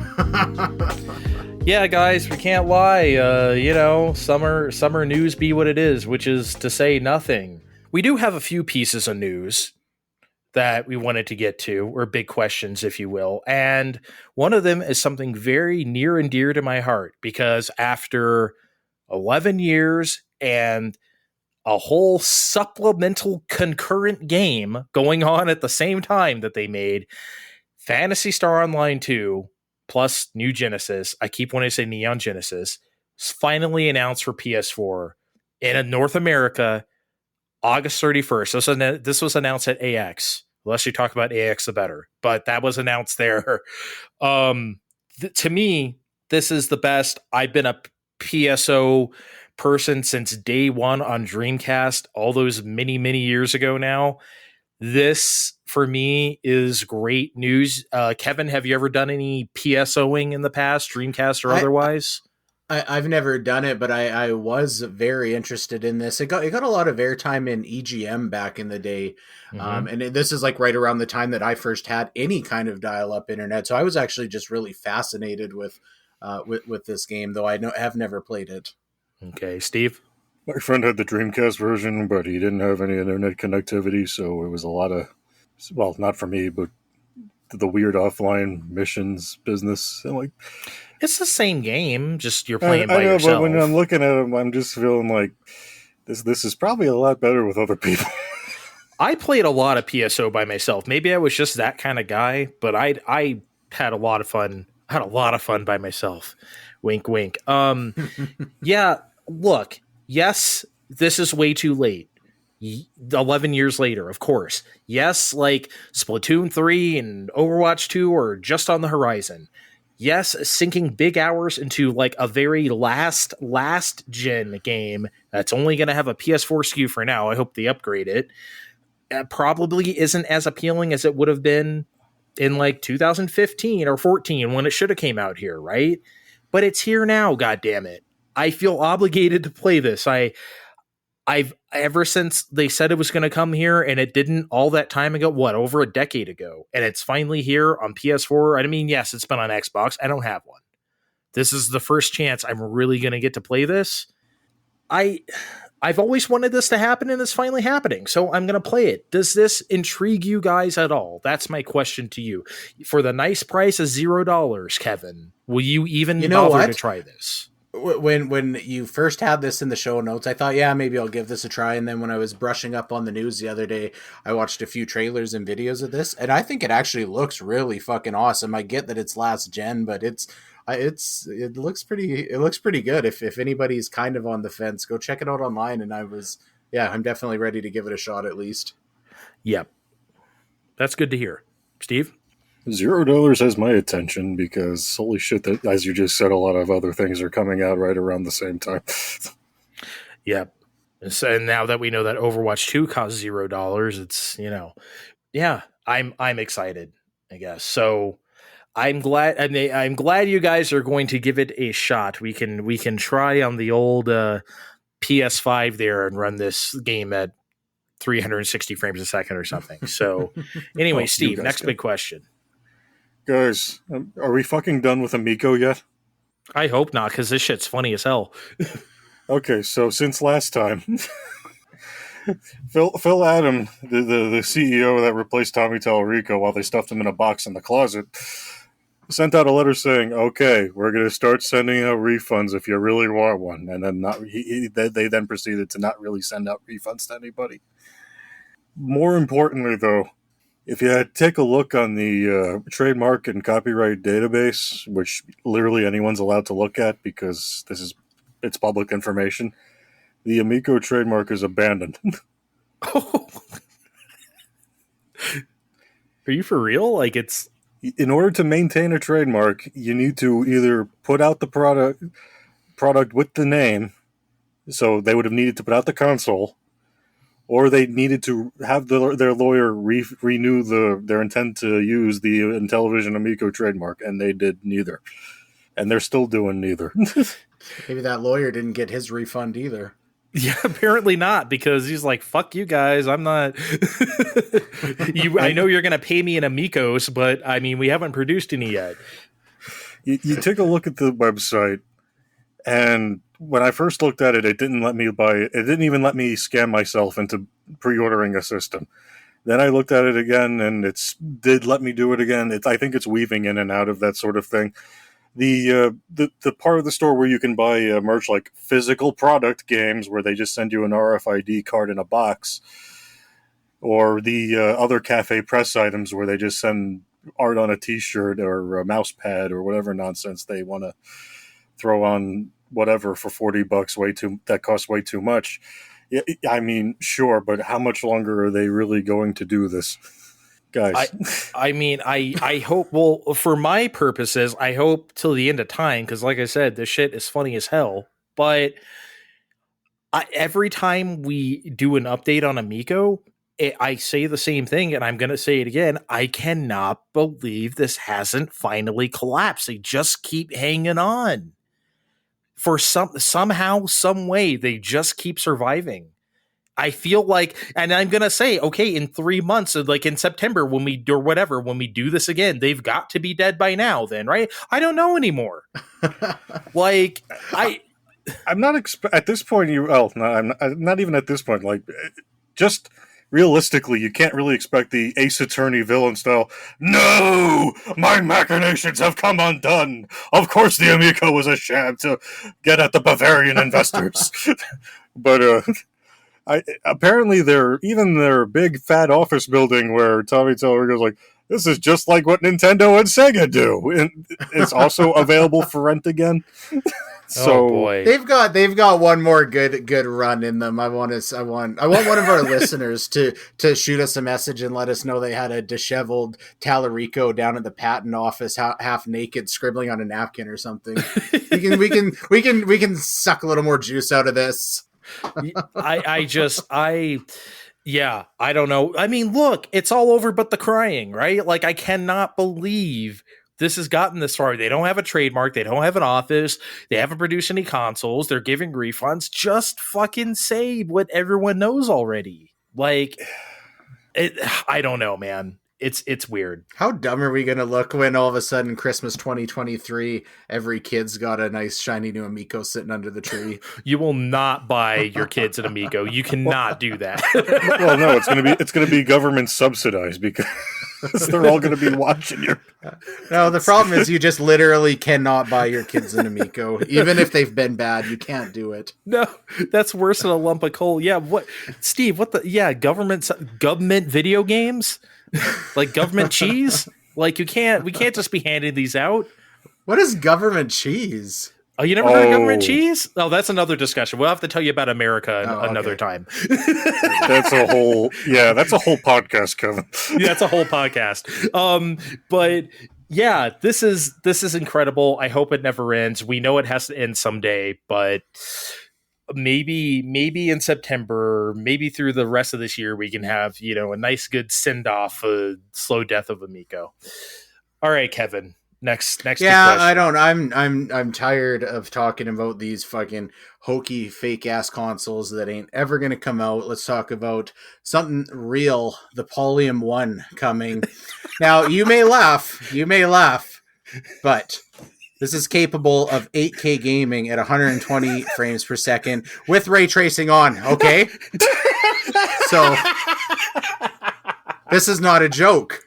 Yeah, guys, we can't lie. Summer news be what it is, which is to say nothing. We do have a few pieces of news that we wanted to get to, or big questions, if you will. And one of them is something very near and dear to my heart, because after 11 years and a whole supplemental concurrent game going on at the same time that they made, Phantasy Star Online 2 plus New Genesis, I keep wanting to say Neon Genesis, is finally announced for PS4 in North America August 31st. This was announced at AX. The less you talk about AX, the better. But that was announced there. To me, this is the best. I've been a PSO person since day one on Dreamcast, all those many, many years ago now. This, for me, is great news. Kevin, have you ever done any PSOing in the past, Dreamcast or otherwise? I've never done it, but I was very interested in this. It got a lot of airtime in EGM back in the day, and this is like right around the time that I first had any kind of dial-up internet. So I was actually just really fascinated with this game, though I have never played it. Okay, Steve. My friend had the Dreamcast version, but he didn't have any internet connectivity, so it was a lot of, well, not for me, but the weird offline missions business. And like, it's the same game, just you're playing by yourself. But when I'm looking at them, I'm just feeling like this is probably a lot better with other people. I played a lot of PSO by myself. Maybe I was just that kind of guy, but I had a lot of fun. I had a lot of fun by myself. Wink, wink. Yeah, look, yes, this is way too late. 11 years later, of course. Yes, like Splatoon 3 and Overwatch 2 are just on the horizon. Yes, sinking big hours into like a very last gen game that's only going to have a PS4 SKU for now. I hope they upgrade it. Probably isn't as appealing as it would have been in like 2015 or 14 when it should have came out here, right? But it's here now, goddammit. I feel obligated to play this. I've ever since they said it was going to come here, and it didn't all that time ago, over a decade ago, and it's finally here on PS4. I mean, yes, it's been on Xbox. I don't have one. This is the first chance I'm really going to get to play this. I've always wanted this to happen, and it's finally happening, so I'm going to play it. Does this intrigue you guys at all? That's my question to you. For the nice price of $0, Kevin, will you even bother to try this? When you first had this in the show notes, I thought, yeah, maybe I'll give this a try. And then when I was brushing up on the news the other day, I watched a few trailers and videos of this, and I think it actually looks really fucking awesome. I get that it's last gen, but it looks pretty good. If anybody's kind of on the fence, go check it out online. And yeah, I'm definitely ready to give it a shot at least. Yep. That's good to hear. Steve? $0 has my attention because holy shit, that, as you just said, a lot of other things are coming out right around the same time. Yep. And now that we know that Overwatch 2 costs $0, it's, yeah, I'm excited, I guess. So I'm glad, I'm glad you guys are going to give it a shot. We can try on the old PS5 there and run this game at 360 frames a second or something. So anyway, Oh, Steve, next big question. Guys, are we fucking done with Amico yet? I hope not, because this shit's funny as hell. Okay, so since last time, Phil Adam, the CEO that replaced Tommy Tallarico while they stuffed him in a box in the closet, sent out a letter saying, "Okay, we're going to start sending out refunds if you really want one," and then they then proceeded to not really send out refunds to anybody. More importantly, though, if you take a look on the trademark and copyright database, which literally anyone's allowed to look at because it's public information, the Amico trademark is abandoned. Oh. Are you for real? Like, it's... In order to maintain a trademark, you need to either put out the product with the name, so they would have needed to put out the console, or they needed to have their lawyer renew their intent to use the Intellivision Amico trademark, and they did neither. And they're still doing neither. Maybe that lawyer didn't get his refund either. Yeah, apparently not, because he's like, fuck you guys, I'm not... I know you're going to pay me in Amicos, but, I mean, we haven't produced any yet. You take a look at the website, and when I first looked at it, it didn't let me buy it. It didn't even let me scam myself into pre-ordering a system. Then I looked at it again, and it did let me do it again. I think it's weaving in and out of that sort of thing. The part of the store where you can buy merch like physical product games where they just send you an RFID card in a box, or the other Cafe Press items where they just send art on a t-shirt or a mouse pad or whatever nonsense they want to throw on whatever for $40 that costs way too much. I mean, sure, but how much longer are they really going to do this? Guys. I mean, I hope, well, for my purposes, I hope till the end of time, because like I said, this shit is funny as hell, but every time we do an update on Amico, I say the same thing, and I'm going to say it again. I cannot believe this hasn't finally collapsed. They just keep hanging on. For somehow, some way, they just keep surviving. I feel like, and I'm going to say, okay, in 3 months, like in September, when we do this again, they've got to be dead by now then, right? I don't know anymore. Like, I'm not at this point, I'm not even at this point. Like, just realistically, you can't really expect the Ace Attorney villain style, "No! My machinations have come undone! Of course the Amico was a sham to get at the Bavarian investors." But, apparently their big fat office building where Tommy Tallarico's like, "This is just like what Nintendo and Sega do." And it's also available for rent again. So oh boy. They've got one more good run in them. I want one of our listeners to shoot us a message and let us know they had a disheveled Tallarico down at the patent office, half naked, scribbling on a napkin or something. we can suck a little more juice out of this. I don't know. I mean, look, it's all over but the crying, right? Like, I cannot believe this has gotten this far. They don't have a trademark. They don't have an office. They haven't produced any consoles. They're giving refunds. Just fucking say what everyone knows already. Like, I don't know, man. It's weird. How dumb are we going to look when all of a sudden Christmas 2023, every kid's got a nice shiny new Amico sitting under the tree? You will not buy your kids an Amico. You cannot do that. Well, no, it's going to be government subsidized because they're all going to be watching your. No, the problem is you just literally cannot buy your kids an Amico, even if they've been bad. You can't do it. No, that's worse than a lump of coal. Yeah, what, Steve? What the? Yeah, government video games. Like government cheese? Like we can't just be handing these out. What is government cheese? Oh, you never heard of government Oh. cheese? Oh, that's another discussion. We'll have to tell you about America another okay. time. That's a whole podcast, Kevin. Yeah, that's a whole podcast. But yeah, this is incredible. I hope it never ends. We know it has to end someday, but maybe in September, maybe through the rest of this year, we can have, a nice good send off, slow death of Amico. All right, Kevin. Next. Yeah, I don't. I'm tired of talking about these fucking hokey fake ass consoles that ain't ever gonna come out. Let's talk about something real. The Polyum 1 coming. Now you may laugh, but this is capable of 8K gaming at 120 frames per second with ray tracing on. Okay, so this is not a joke.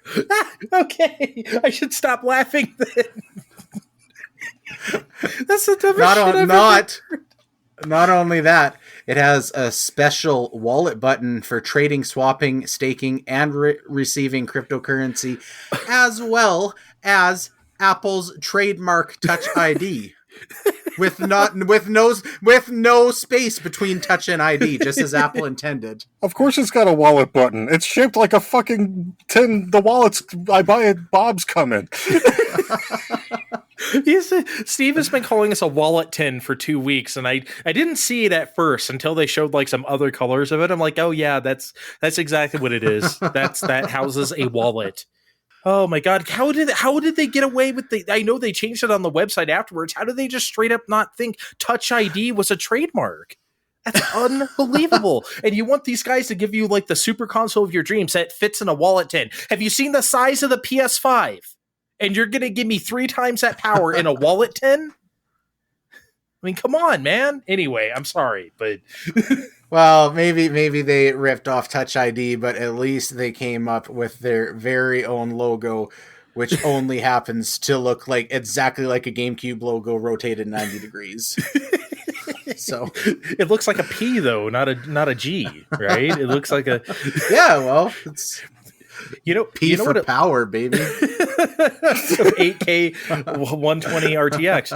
Okay, I should stop laughing then. That's the dumbest shit I've ever heard. Not only that, it has a special wallet button for trading, swapping, staking, and receiving cryptocurrency, as well as Apple's trademark Touch ID, with no space between Touch and ID, just as Apple intended. Of course, it's got a wallet button. It's shaped like a fucking tin. The wallets I buy at Bob's coming. Steve has been calling us a wallet tin for 2 weeks, and I didn't see it at first until they showed like some other colors of it. I'm like, oh yeah, that's exactly what it is. That houses a wallet. Oh my god, how did they get away with I know they changed it on the website afterwards. How did they just straight up not think Touch ID was a trademark? That's unbelievable. And you want these guys to give you like the super console of your dreams that fits in a wallet tin. Have you seen the size of the PS5? And you're going to give me 3 times that power in a wallet tin? I mean, come on, man. Anyway, I'm sorry, but well, maybe they ripped off Touch ID, but at least they came up with their very own logo, which only happens to look like exactly like a GameCube logo rotated 90 degrees. So it looks like a P though, not a G, right? It looks like a yeah. Well, it's P for what power, baby. 8K 120 RTX.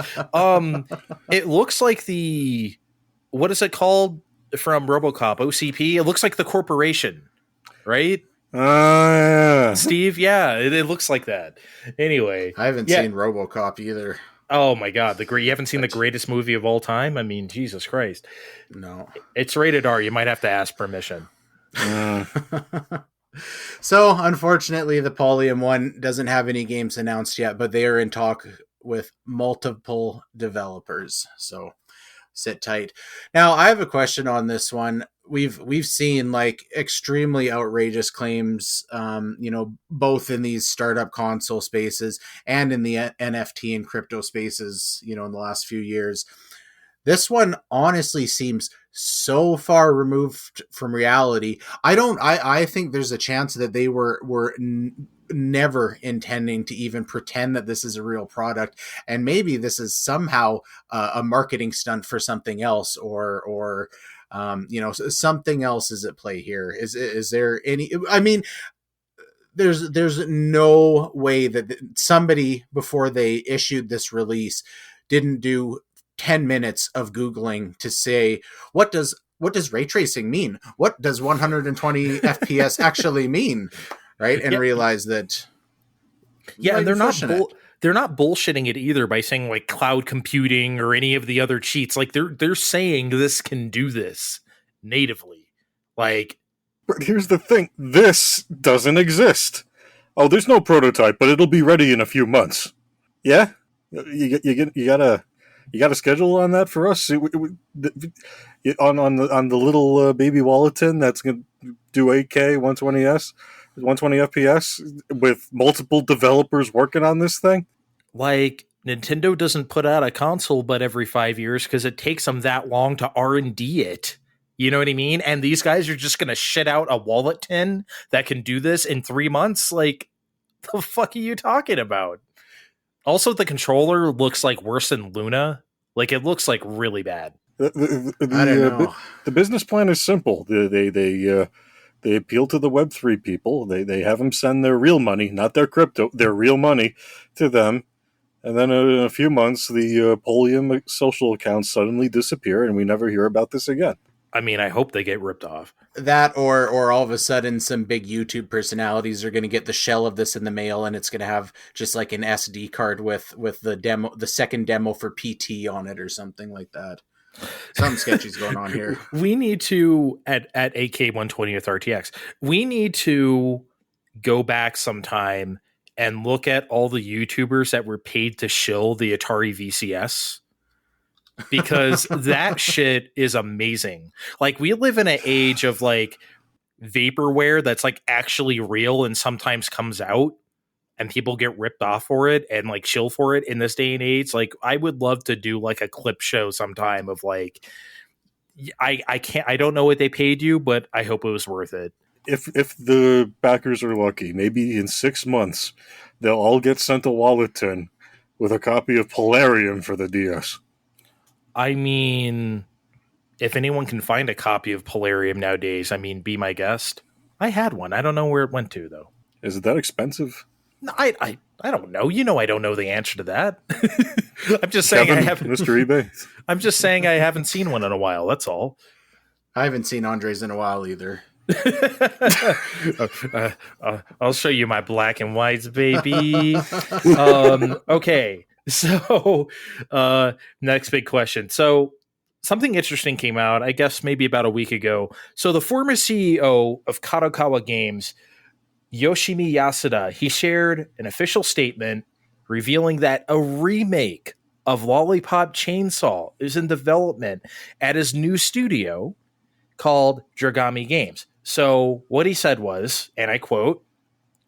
It looks like what is it called from RoboCop? OCP. It looks like the corporation, right? Steve, Steve, yeah, it looks like that. Anyway, I haven't seen RoboCop either. Oh my god, you haven't seen the greatest movie of all time? I mean, Jesus Christ. No. It's rated R. You might have to ask permission. So, unfortunately, the Polyum 1 doesn't have any games announced yet, but they are in talk with multiple developers. So, sit tight. Now, I have a question on this one. We've seen like extremely outrageous claims, both in these startup console spaces and in the NFT and crypto spaces, in the last few years. This one honestly seems so far removed from reality. I think there's a chance that they were never intending to even pretend that this is a real product, and maybe this is somehow a marketing stunt for something else, or something else is at play here. Is there any? I mean, there's no way that somebody before they issued this release didn't do 10 minutes of Googling to say, what does ray tracing mean? What does 120 FPS actually mean? Right. And realize that. Yeah. And they're not bullshitting it either by saying like cloud computing or any of the other cheats. Like they're saying this can do this natively. Like, but here's the thing. This doesn't exist. Oh, there's no prototype, but it'll be ready in a few months. Yeah. You got a schedule on that for us? On the little baby wallet tin that's going to do 8K 120 FPS with multiple developers working on this thing? Like, Nintendo doesn't put out a console but every 5 years because it takes them that long to R&D it. You know what I mean? And these guys are just going to shit out a wallet tin that can do this in 3 months? Like, the fuck are you talking about? Also, the controller looks like worse than Luna. Like, it looks like really bad. I don't know. The business plan is simple. They appeal to the Web3 people. They have them send their real money, not their crypto, their real money to them. And then in a few months, the Polium social accounts suddenly disappear, and we never hear about this again. I mean, I hope they get ripped off. That or all of a sudden some big YouTube personalities are going to get the shell of this in the mail, and it's going to have just like an SD card with the demo, the second demo for PT on it or something like that. Something sketchy's going on here. We need to at AK 120th RTX. We need to go back sometime and look at all the YouTubers that were paid to shill the Atari VCS, because that shit is amazing. Like, we live in an age of like vaporware that's like actually real and sometimes comes out and people get ripped off for it and like chill for it in this day and age. Like, I would love to do like a clip show sometime of like, I don't know what they paid you, but I hope it was worth it. If the backers are lucky, maybe in 6 months, they'll all get sent a wallet tin with a copy of Polarium for the DS. I mean, if anyone can find a copy of Polarium nowadays, I mean, be my guest. I had one. I don't know where it went to, though. Is it that expensive? No, I don't know. You know, I don't know the answer to that. I'm just saying Kevin, I haven't. Mr. eBay. I'm just saying I haven't seen one in a while. That's all. I haven't seen Andres in a while either. I'll show you my black and whites, baby. Okay. So, next big question. So, something interesting came out, I guess maybe about a week ago. So, the former CEO of Kadokawa Games, Yoshimi Yasuda, he shared an official statement revealing that a remake of Lollipop Chainsaw is in development at his new studio called Dragami Games. So, what he said was, and I quote,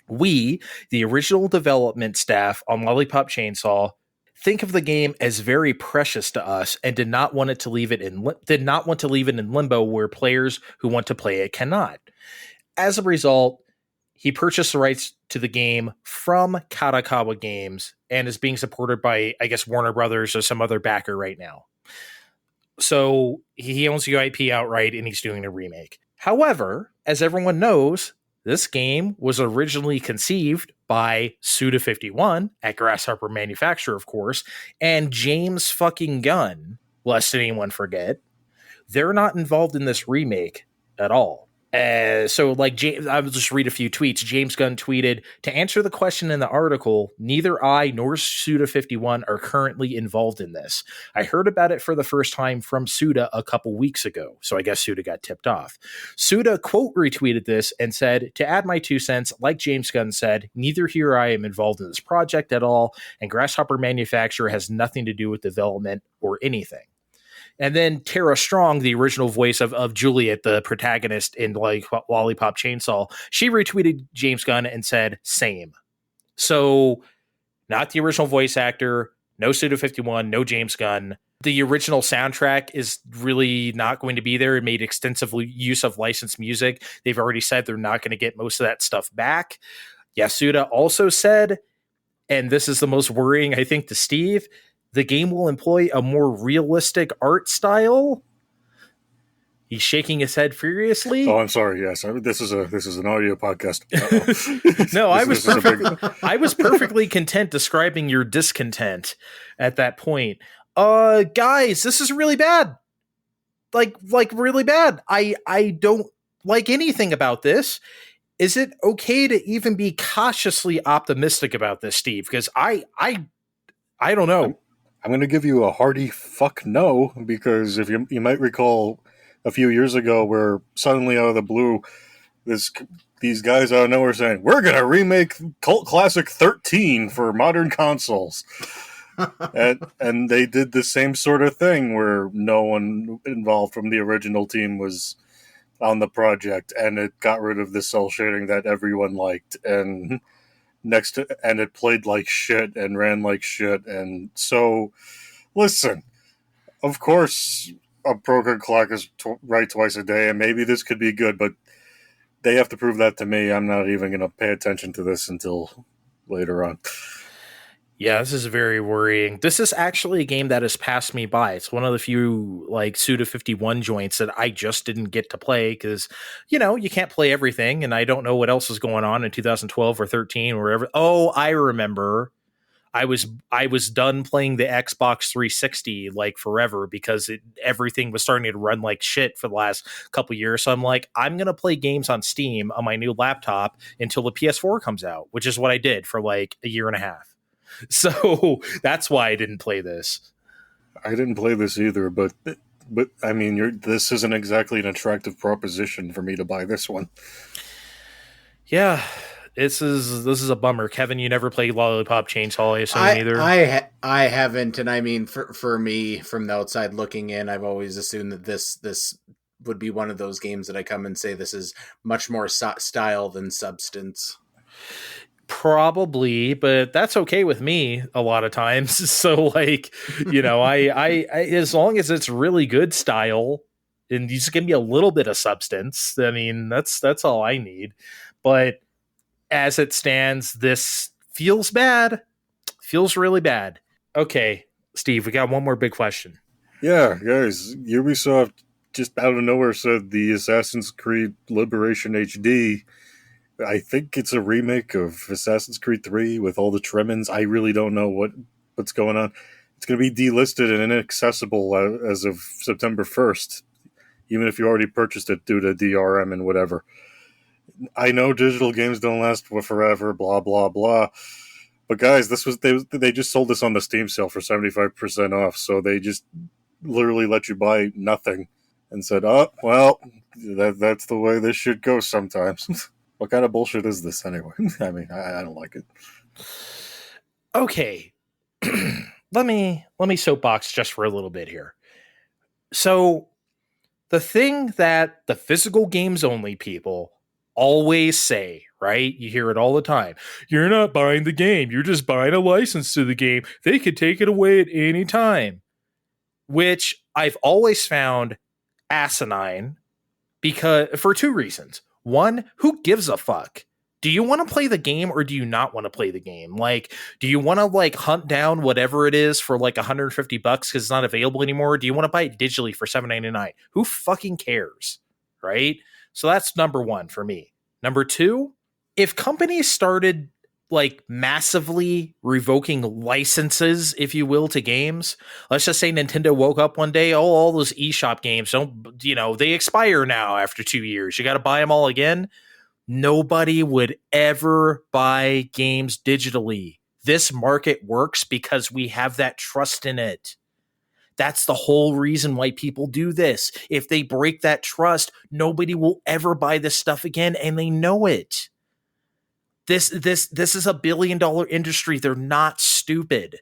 "We, the original development staff on Lollipop Chainsaw, think of the game as very precious to us and did not want to leave it in limbo where players who want to play it cannot. As a result, he purchased the rights to the game from Kadokawa Games and is being supported by, I guess, Warner Brothers or some other backer right now. So he owns the IP outright and he's doing a remake. However, as everyone knows, this game was originally conceived by Suda51 at Grasshopper Manufacture, of course, and James fucking Gunn, lest anyone forget. They're not involved in this remake at all. So, like, I will just read a few tweets. James Gunn tweeted, "To answer the question in the article, neither I nor Suda51 are currently involved in this. I heard about it for the first time from Suda a couple weeks ago." So I guess Suda got tipped off. Suda quote retweeted this and said, "To add my 2 cents, like James Gunn said, neither here or I am involved in this project at all, and Grasshopper Manufacture has nothing to do with development or anything." And then Tara Strong, the original voice of Juliet, the protagonist in like Lollipop Chainsaw, she retweeted James Gunn and said, "Same." So, not the original voice actor, no Suda51, no James Gunn. The original soundtrack is really not going to be there. It made extensive use of licensed music. They've already said they're not going to get most of that stuff back. Yasuda also said, and this is the most worrying, I think, to Steve, the game will employ a more realistic art style. He's shaking his head furiously. Oh, I'm sorry. Yes, this is an audio podcast. No, I was perfectly content describing your discontent at that point. Guys, this is really bad. Like really bad. I don't like anything about this. Is it okay to even be cautiously optimistic about this, Steve? Because I don't know. I'm going to give you a hearty fuck no, because if you might recall a few years ago where suddenly out of the blue, these guys out of nowhere saying, "We're going to remake Cult Classic 13 for modern consoles." and they did the same sort of thing where no one involved from the original team was on the project, and it got rid of the cell shading that everyone liked, and it played like shit and ran like shit. And so, listen, of course, a broken clock is right twice a day, and maybe this could be good, but they have to prove that to me. I'm not even going to pay attention to this until later on. Yeah, this is very worrying. This is actually a game that has passed me by. It's one of the few like Suda51 joints that I just didn't get to play because, you know, you can't play everything, and I don't know what else is going on in 2012 or 13 or wherever. Oh, I remember I was done playing the Xbox 360 like forever because everything was starting to run like shit for the last couple years. So I'm like, I'm gonna play games on Steam on my new laptop until the PS4 comes out, which is what I did for like a year and a half. So that's why I didn't play this. I didn't play this either, but I mean, this isn't exactly an attractive proposition for me to buy this one. Yeah, this is a bummer. Kevin, you never played Lollipop Chainsaw, I assume either. I haven't, and I mean, for me, from the outside looking in, I've always assumed that this would be one of those games that I come and say this is much more style than substance. Probably, but that's okay with me a lot of times. So like, you know, I as long as it's really good style and you just give me a little bit of substance, I mean, that's all I need. But as it stands, this feels bad. Feels really bad. Okay, Steve, we got one more big question. Yeah, guys, Ubisoft just out of nowhere said the Assassin's Creed Liberation HD, I think it's a remake of Assassin's Creed 3 with all the trimmings. I really don't know what's going on. It's going to be delisted and inaccessible as of September 1st, even if you already purchased it due to DRM and whatever. I know digital games don't last forever, blah, blah, blah. But guys, they just sold this on the Steam sale for 75% off, so they just literally let you buy nothing and said, oh, well, that's the way this should go sometimes. What kind of bullshit is this anyway? I mean, I don't like it. Okay. let me soapbox just for a little bit here. So the thing that the physical games only people always say, right? You hear it all the time. You're not buying the game. You're just buying a license to the game. They could take it away at any time, which I've always found asinine because for two reasons. One, who gives a fuck? Do you want to play the game or do you not want to play the game? Like, do you want to like hunt down whatever it is for like $150 because it's not available anymore? Or do you want to buy it digitally for $7.99? Who fucking cares? Right? So that's number one for me. Number two, if companies started like massively revoking licenses, if you will, to games, let's just say Nintendo woke up one day, all those eShop games they expire now after 2 years. You got to buy them all again. Nobody would ever buy games digitally. This market works because we have that trust in it. That's the whole reason why people do this. If they break that trust, nobody will ever buy this stuff again, and they know it. This is $1 billion industry. They're not stupid.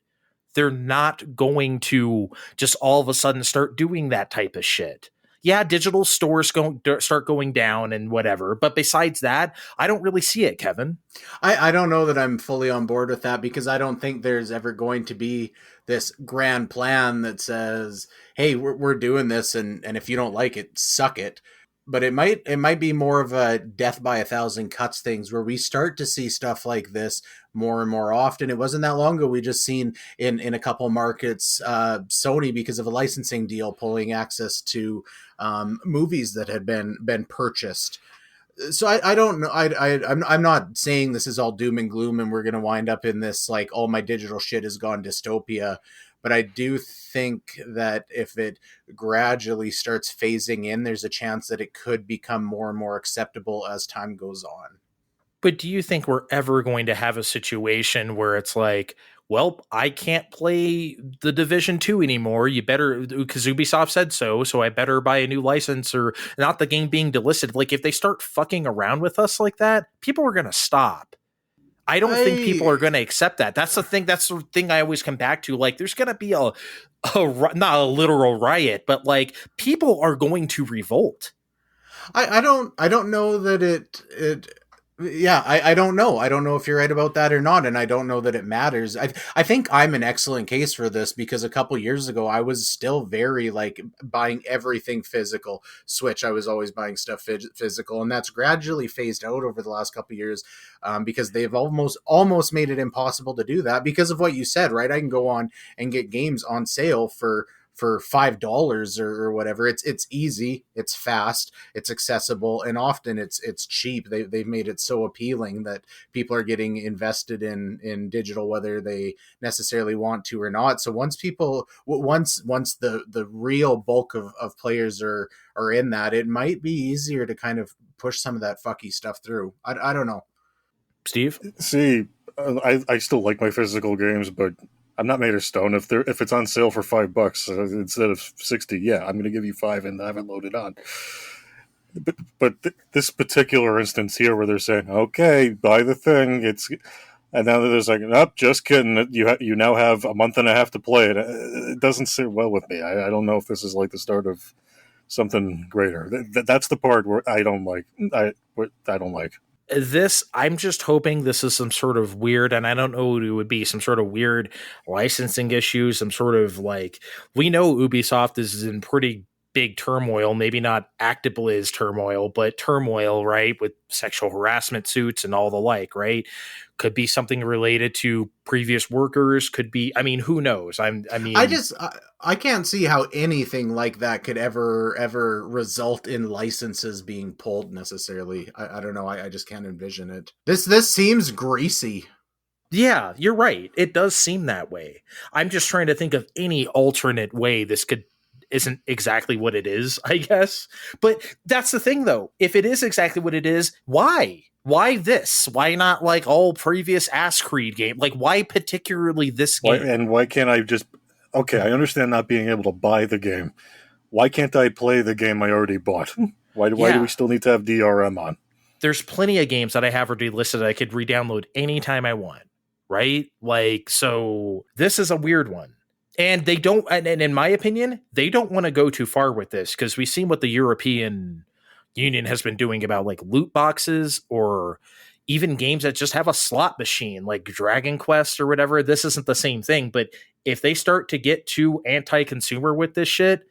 They're not going to just all of a sudden start doing that type of shit. Yeah, digital stores start going down and whatever. But besides that, I don't really see it, Kevin. I don't know that I'm fully on board with that because I don't think there's ever going to be this grand plan that says, hey, we're doing this. And if you don't like it, suck it. But it might be more of a death by a thousand cuts things where we start to see stuff like this more and more often. It wasn't that long ago. We just seen in a couple markets, Sony, because of a licensing deal, pulling access to movies that had been purchased. So I don't know. I'm not saying this is all doom and gloom and we're going to wind up in this, like, all my digital shit has gone dystopia. But I do think that if it gradually starts phasing in, there's a chance that it could become more and more acceptable as time goes on. But do you think we're ever going to have a situation where it's like, well, I can't play the Division 2 anymore. You better, because Ubisoft said so I better buy a new license, or not the game being delisted. Like, if they start fucking around with us like that, people are going to stop. I don't think people are going to accept that. That's the thing. That's the thing I always come back to. Like, there's going to be a not a literal riot, but like people are going to revolt. I don't know that it. Yeah, I don't know. I don't know if you're right about that or not, and I don't know that it matters. I think I'm an excellent case for this because a couple years ago I was still very like buying everything physical. Switch, I was always buying stuff physical, and that's gradually phased out over the last couple years because they've almost made it impossible to do that because of what you said, right? I can go on and get games on sale for for $5 or whatever. It's easy, it's fast, it's accessible, and often it's cheap. They've made it so appealing that people are getting invested in digital, whether they necessarily want to or not. So once the real bulk of players are in that, it might be easier to kind of push some of that fucky stuff through. I don't know. Steve? See, I still like my physical games, but I'm not made of stone. If it's on sale for $5 instead of 60, yeah, I'm going to give you 5 and have it loaded on. But this particular instance here, where they're saying, "Okay, buy the thing," and now there's like, "Nope, just kidding. You now have a month and a half to play it." It doesn't sit well with me. I don't know if this is like the start of something greater. That's the part where I don't like. I don't like. This, I'm just hoping this is some sort of weird, and I don't know what it would be, some sort of weird licensing issue, some sort of like, we know Ubisoft is in pretty big turmoil, maybe not ActiBliz turmoil, but turmoil, right? With sexual harassment suits and all the like, right? Could be something related to previous workers, could be, I mean, who knows? I can't see how anything like that could ever result in licenses being pulled necessarily. I don't know. I just can't envision it. This seems greasy. Yeah, you're right. It does seem that way. I'm just trying to think of any alternate way this isn't exactly what it is, I guess. But that's the thing, though. If it is exactly what it is, why? Why this? Why not like all previous Ass Creed game? Like, why particularly this game? Why can't I just... Okay, I understand not being able to buy the game. Why can't I play the game I already bought? Why do we still need to have DRM on? There's plenty of games that I have already listed that I could re-download anytime I want, right? Like, so this is a weird one. And they don't, and in my opinion, they don't want to go too far with this, because we've seen what the European Union has been doing about like loot boxes, or even games that just have a slot machine like Dragon Quest or whatever. This isn't the same thing, but if they start to get too anti-consumer with this shit,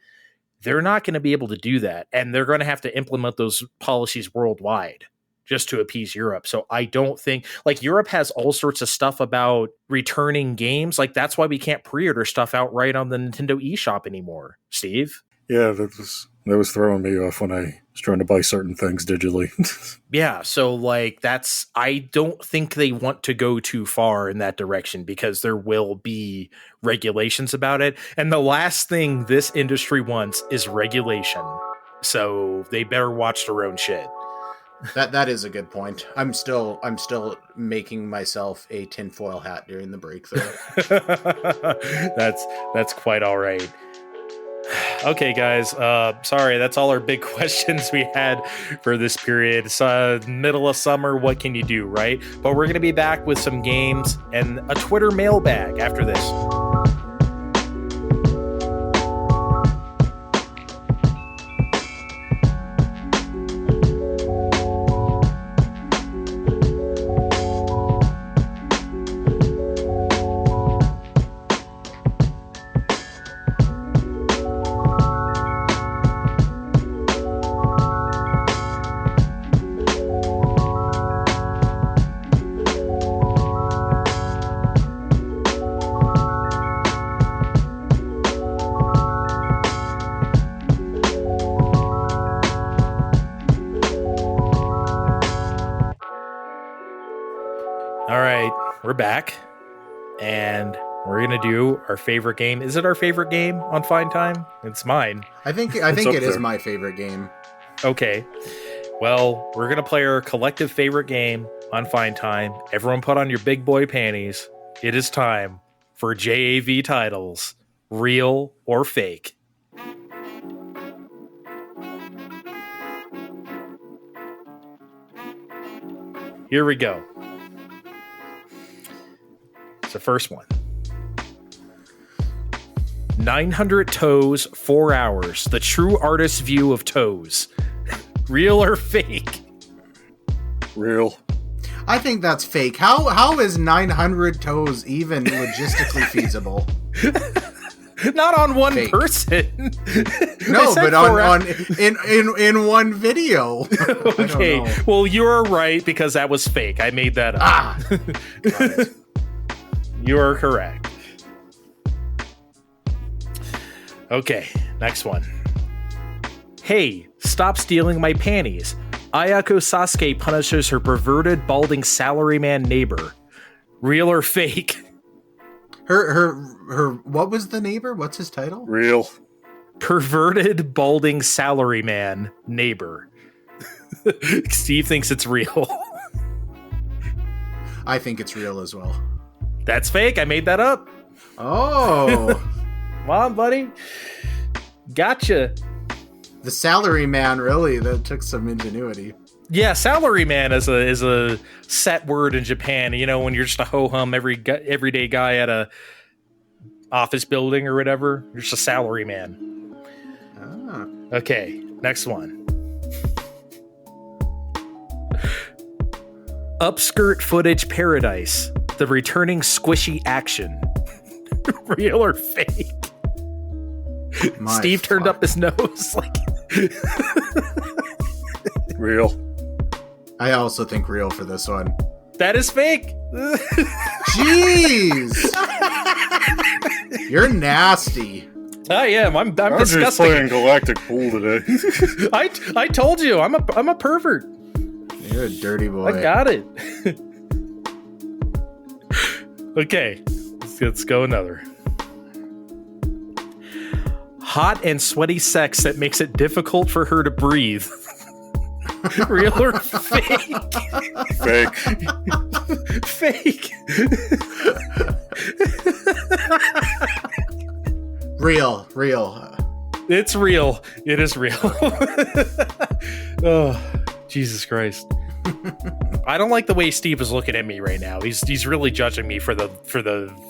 they're not going to be able to do that. And they're going to have to implement those policies worldwide just to appease Europe. So I don't think, like, Europe has all sorts of stuff about returning games. Like, that's why we can't pre-order stuff outright on the Nintendo eShop anymore. Steve? Yeah, that was throwing me off when I was trying to buy certain things digitally. Yeah, so like I don't think they want to go too far in that direction, because there will be regulations about it. And the last thing this industry wants is regulation. So they better watch their own shit. That is a good point. I'm still making myself a tinfoil hat during the break though. That's quite all right. Okay, guys. Sorry, that's all our big questions we had for this period. It's middle of summer. What can you do, right? But we're going to be back with some games and a Twitter mailbag after this. We're back, and we're gonna do our favorite game. Is it our favorite game on Fine Time? It's mine. I think it is my favorite game. Okay. Well, we're gonna play our collective favorite game on Fine Time. Everyone put on your big boy panties. It is time for JAV titles, real or fake. Here we go. The first one. 900 Toes, 4 hours. The true artist's view of toes. Real or fake? Real. I think that's fake. How is 900 toes even logistically feasible? Not on one fake. Person. No, but on in one video. Okay. Well, you're right, because that was fake. I made that up. Got it. You are correct. Okay, next one. Hey, stop stealing my panties. Ayako Sasuke punishes her perverted, balding salaryman neighbor. Real or fake? Her. What was the neighbor? What's his title? Real. Perverted, balding salaryman neighbor. Steve thinks it's real. I think it's real as well. That's fake. I made that up. Oh, Come on, buddy. Gotcha. the salary man, really, that took some ingenuity. Yeah, salaryman is a set word in Japan. You know, when you're just a ho-hum everyday guy at a office building or whatever, you're just a salaryman. Ah. Okay, next one. Upskirt footage paradise. The returning squishy action. Real or fake? My Steve turned fuck. up his nose. Like, Real. I also think real for this one. that is fake. Jeez! You're nasty. I am. I'm I'm just disgusting. playing Galactic Pool today. I told you I'm a pervert. You're a dirty boy. I got it. Okay, let's go another. Hot and sweaty sex that makes it difficult for her to breathe. Real or fake? Fake. Fake. Real. It's real. It is real. Oh, Jesus Christ. I don't like the way Steve is looking at me right now. He's really judging me for the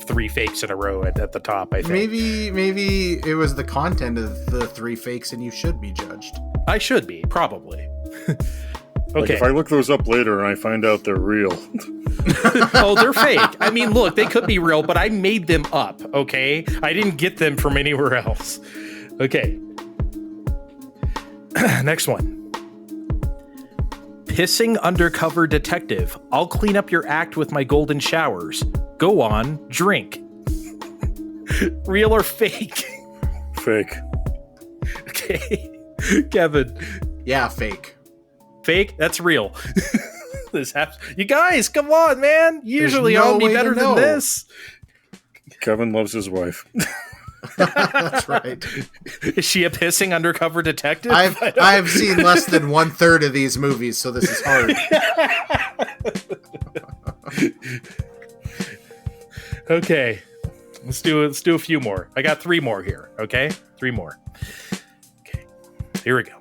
3 fakes in a row at the top, I think. Maybe it was the content of the 3 fakes and you should be judged. I should be, probably. Like Okay. if I look those up later and I find out they're real. Oh, they're fake. I mean, look, they could be real, but I made them up, okay? I didn't get them from anywhere else. Okay. Next one. Pissing undercover detective. I'll clean up your act with my golden showers. Go on, drink. Real or fake? Fake. Okay. Kevin. Yeah, fake. Fake? That's real. You guys, come on, man. Usually no I'll be way to better know. than this. Kevin loves his wife. That's right. Is she a pissing undercover detective? I've seen less than 1/3 of these movies, so this is hard. Okay. Let's do a few more. I got 3 more here, okay? 3 more. Okay. Here we go.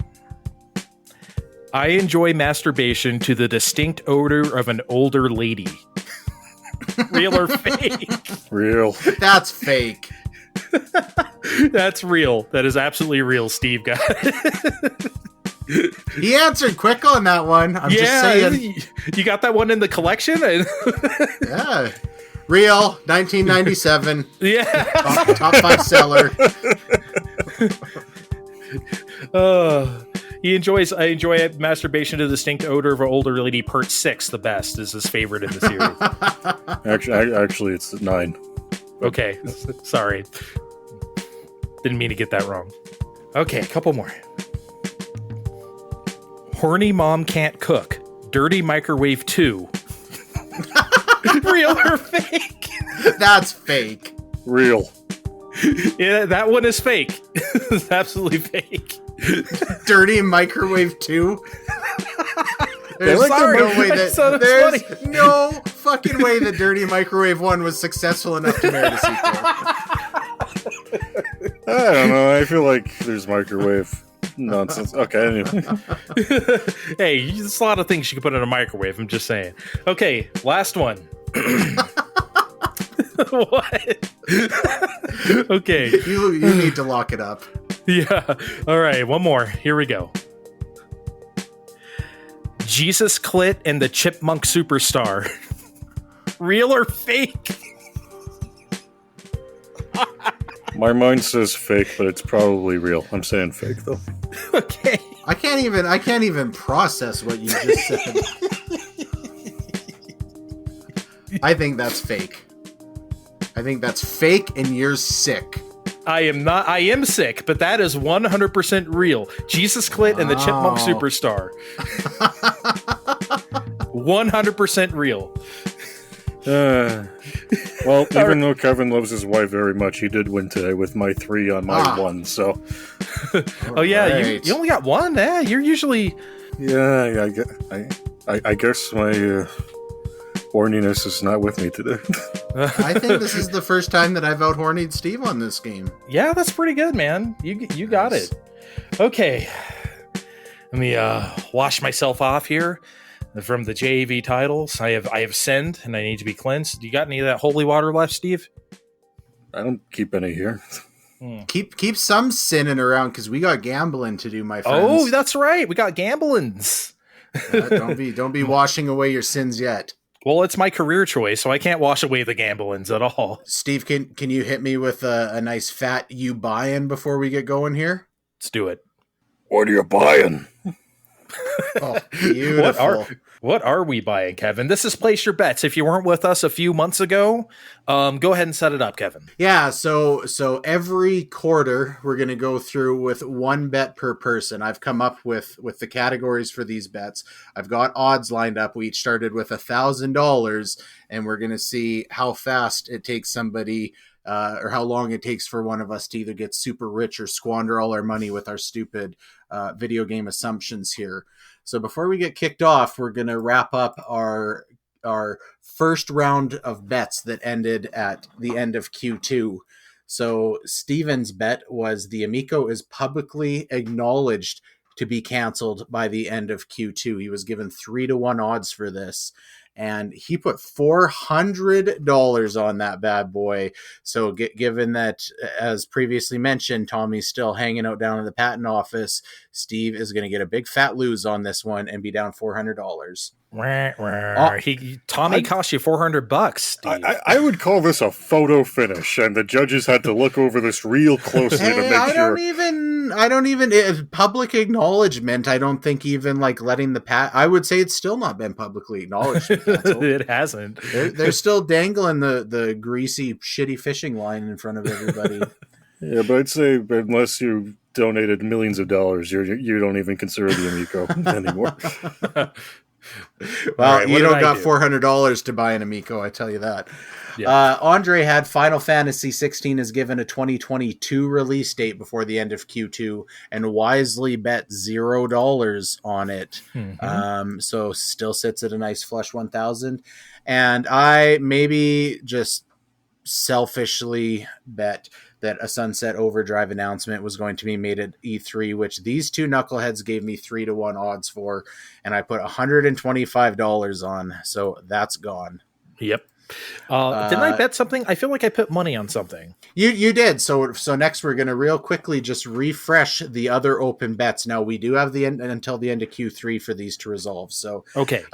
I enjoy masturbation to the distinct odor of an older lady. Real or fake? Real. That's fake. That's real. That is absolutely real, Steve got it. He answered quick on that one. I'm just saying. You got that one in the collection? Yeah. Real, 1997. Yeah. Top 5 seller. I enjoy masturbation to the distinct odor of an older lady. Part 6, the best, is his favorite in the series. Actually, it's 9. Okay, sorry. Didn't mean to get that wrong. Okay, a couple more. Horny mom can't cook. Dirty microwave 2. Real or fake? That's fake. Real. Yeah, that one is fake. It's absolutely fake. Dirty microwave 2. There's Sorry, no way I just that thought it was there's funny. no fucking way that Dirty Microwave 1 was successful enough to merit a sequel. I don't know. I feel like there's microwave nonsense. Okay, anyway. Hey, there's a lot of things you can put in a microwave. I'm just saying. Okay, last one. What? Okay. You need to lock it up. Yeah. All right. One more. Here we go. Jesus Clit and the Chipmunk Superstar. Real or fake? My mind says fake, but it's probably real. I'm saying fake though. Okay. I can't even process what you just said. I think that's fake. I think that's fake and you're sick. I am not. I am sick, but that is 100% real. Jesus Clit and the Chipmunk Wow. Superstar. 100% real. Well, even though Kevin loves his wife very much, he did win today with my 3 on my 1. So, Oh yeah, Right. you only got one. Yeah, you're usually. yeah, I guess my horniness is not with me today. I think this is the first time that I've out-hornied Steve on this game. Yeah, that's pretty good, man. You got Nice. it. Okay, let me wash myself off here from the JAV titles. I have sinned and I need to be cleansed. Do you got any of that holy water left, Steve? I don't keep any here. Keep some sinning around because we got gambling to do, my friends. Oh, that's right. We got gamblins. Don't be washing away your sins yet. Well, it's my career choice, so I can't wash away the gamblins at all. Steve, can you hit me with a nice fat you buy-in before we get going here? Let's do it. What are you buying? Oh, beautiful. What are we buying, Kevin? This is Place Your Bets. If you weren't with us a few months ago, go ahead and set it up, Kevin. Yeah, so every quarter we're going to go through with one bet per person. I've come up with the categories for these bets. I've got odds lined up. We each started with $1,000, and we're going to see how fast it takes somebody or how long it takes for one of us to either get super rich or squander all our money with our stupid video game assumptions here. So before we get kicked off, we're going to wrap up our first round of bets that ended at the end of Q2. So Steven's bet was the Amico is publicly acknowledged to be canceled by the end of Q2. He was given 3-1 odds for this, and he put $400 on that bad boy. So given that, as previously mentioned, Tommy's still hanging out down in the patent office, Steve is going to get a big fat lose on this one and be down $400. Tommy cost you $400, Steve. I would call this a photo finish, and the judges had to look over this real closely to Hey, make I sure. don't even public acknowledgement. I don't think even like letting I would say it's still not been publicly acknowledged. It hasn't. They're still dangling the greasy, shitty fishing line in front of everybody. Yeah, but I'd say unless you donated millions of dollars, you don't even consider the Amico anymore. Well, right, you what don't did I got do? $400 to buy an Amico, I tell you that. Yeah. Andre had Final Fantasy 16 is given a 2022 release date before the end of Q2, and wisely bet $0 on it. So still sits at a nice flush 1,000. And I maybe just selfishly bet that a Sunset Overdrive announcement was going to be made at E3, which these two knuckleheads gave me 3-1 odds for, and I put $125 on, so that's gone. Yep. Didn't I bet something? I feel like I put money on something. You did. So next we're going to real quickly just refresh the other open bets. Now we do have the end until the end of Q3 for these to resolve. So Okay.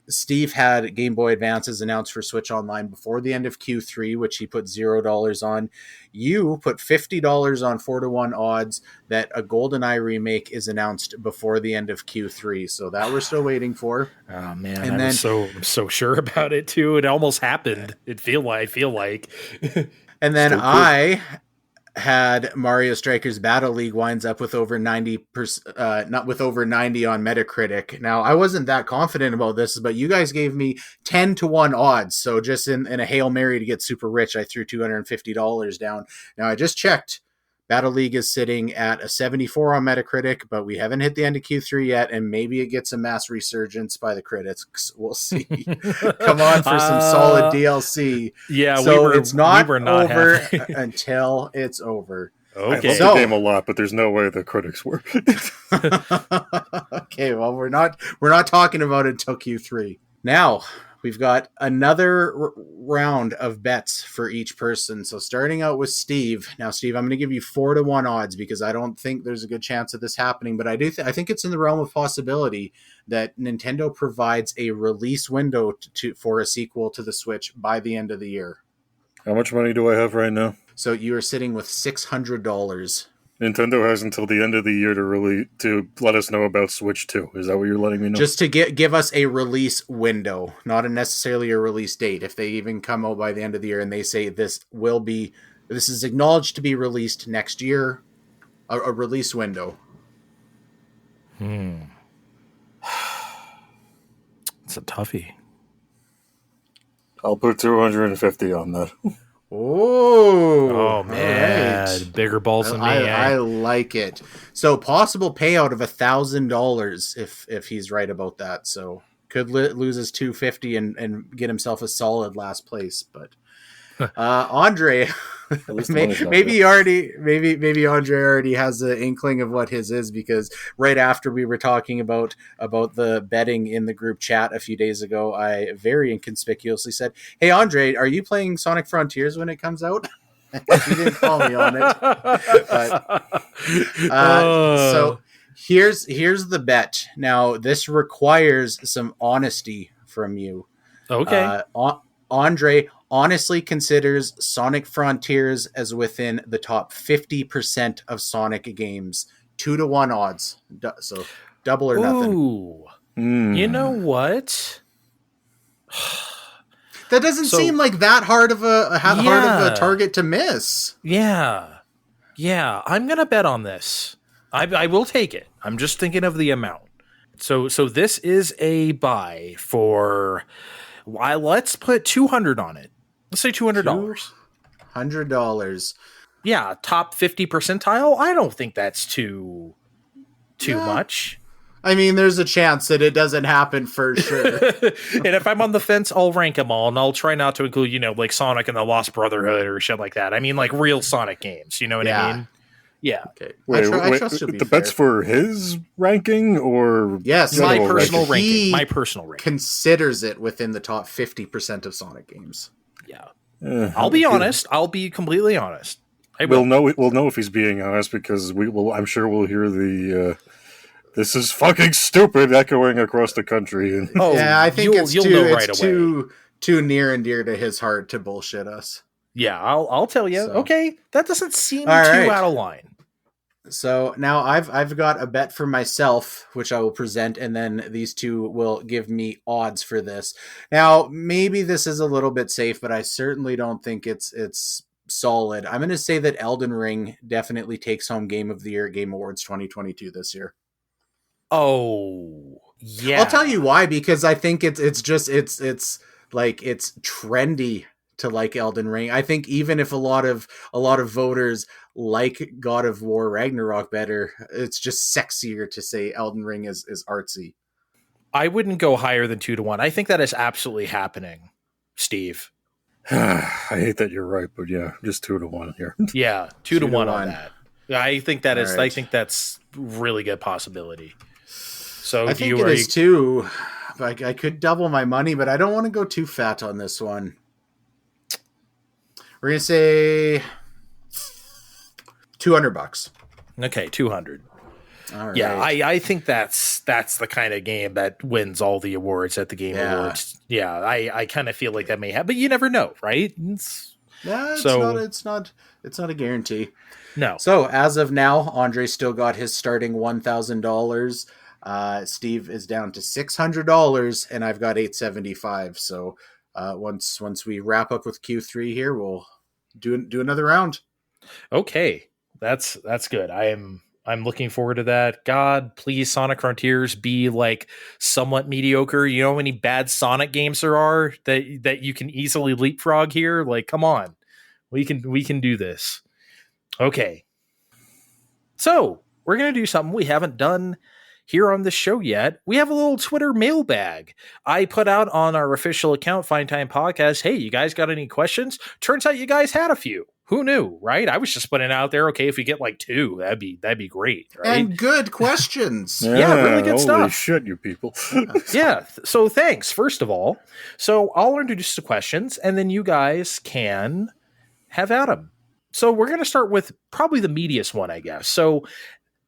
Steve had Game Boy Advances announced for Switch Online before the end of Q3, which he put $0 on. You put $50 on 4-1 odds that a GoldenEye remake is announced before the end of Q3. So that we're still waiting for. Oh man, And I'm then- so sure about it too. It almost happened. I feel like. And then Still cool. I had Mario Strikers Battle League winds up with over 90%, not with over 90 on Metacritic. Now, I wasn't that confident about this, but you guys gave me 10-1 odds. So just in a Hail Mary to get super rich, I threw $250 down. Now, I just checked. Battle League is sitting at a 74 on Metacritic, but we haven't hit the end of Q3 yet, and maybe it gets a mass resurgence by the critics. We'll see. Come on for some solid DLC. Yeah, So it's not, we were not over happy. until it's over. I Okay. love So- the game a lot, but there's no way the critics were. Okay, well we're not talking about it until Q3. Now we've got another round of bets for each person. So starting out with Steve. Now, Steve, I'm going to give you 4-1 odds because I don't think there's a good chance of this happening, but I do. I think it's in the realm of possibility that Nintendo provides a release window for a sequel to the Switch by the end of the year. How much money do I have right now? So you are sitting with $600. Nintendo has until the end of the year to let us know about Switch 2. Is that what you're letting me know? Just to give us a release window, not necessarily a release date. If they even come out by the end of the year and they say this will be This is acknowledged to be released next year. A release window. It's a toughie. I'll put 250 on that. Oh man, right. bigger balls than me. I like it. So possible payout of $1,000 if he's right about that. So could lose his 250 and get himself a solid last place. But Andre, maybe Andre already has an inkling of what his is, because right after we were talking about the betting in the group chat a few days ago, I very inconspicuously said, "Hey Andre, are you playing Sonic Frontiers when it comes out?" You didn't call me on it. So here's the bet. Now this requires some honesty from you. Okay. Andre honestly considers Sonic Frontiers as within the top 50% of Sonic games. 2-1 odds. So double or nothing. Ooh. You know what? That doesn't seem like that hard of a target to miss. Yeah. I'm gonna bet on this. I will take it. I'm just thinking of the amount. So this is a buy for. Let's put 200 on it. Let's say $200. $100. Yeah, top 50 percentile. I don't think that's too much. I mean, there's a chance that it doesn't happen for sure. And if I'm on the fence, I'll rank them all, and I'll try not to include, like Sonic and the Lost Brotherhood or shit like that. I mean, like real Sonic games. You know what I mean? Yeah. Okay. Wait, I trust you'll be the fair. bet's for his ranking or yes, my personal ranking. He my personal ranking considers it within the top 50% of Sonic games. Yeah. I'll be honest. I'll be completely honest. We'll know if he's being honest, because I'm sure we'll hear the "this is fucking stupid" echoing across the country. And Yeah, I think you'll know right away. Too near and dear to his heart to bullshit us. Yeah, I'll tell you. So. Okay, that doesn't seem All too right. out of line. So now I've got a bet for myself, which I will present, and then these two will give me odds for this. Now, maybe this is a little bit safe, but I certainly don't think it's solid. I'm going to say that Elden Ring definitely takes home Game of the Year at Game Awards 2022 this year. Oh, yeah. I'll tell you why, because I think it's trendy to like Elden Ring. I think even if a lot of voters like God of War Ragnarok better, it's just sexier to say Elden Ring is artsy. I wouldn't go higher than 2-1. I think that is absolutely happening, Steve. I hate that you're right, but yeah, just 2-1 here. Yeah, 2-1 on that. I think that is. All right. I think that's really good possibility. So I think it is too. I could double my money, but I don't want to go too fat on this one. We're gonna say $200. Okay, 200. All right. Yeah, I think that's the kind of game that wins all the awards at the Game Awards. Yeah, I kind of feel like that may happen, but you never know, right? It's not a guarantee. No. So as of now, Andre still got his starting $1,000. Steve is down to $600, and I've got $875. So once we wrap up with Q3 here, we'll do another round. Okay, that's good. I'm looking forward to that. God, please, Sonic Frontiers be like somewhat mediocre. You know how many bad Sonic games there are that you can easily leapfrog here? Like, come on, we can do this. Okay, so we're gonna do something we haven't done here on the show yet. We have a little Twitter mailbag. I put out on our official account, Fine Time Podcast, hey, you guys got any questions? Turns out you guys had a few. Who knew, right? I was just putting it out there. Okay, if we get like 2, that'd be great, right? And good questions. Yeah, really good holy stuff. Shit, you people. Yeah. So thanks, first of all. So I'll introduce the questions, and then you guys can have at them. So we're going to start with probably the meatiest one, I guess. So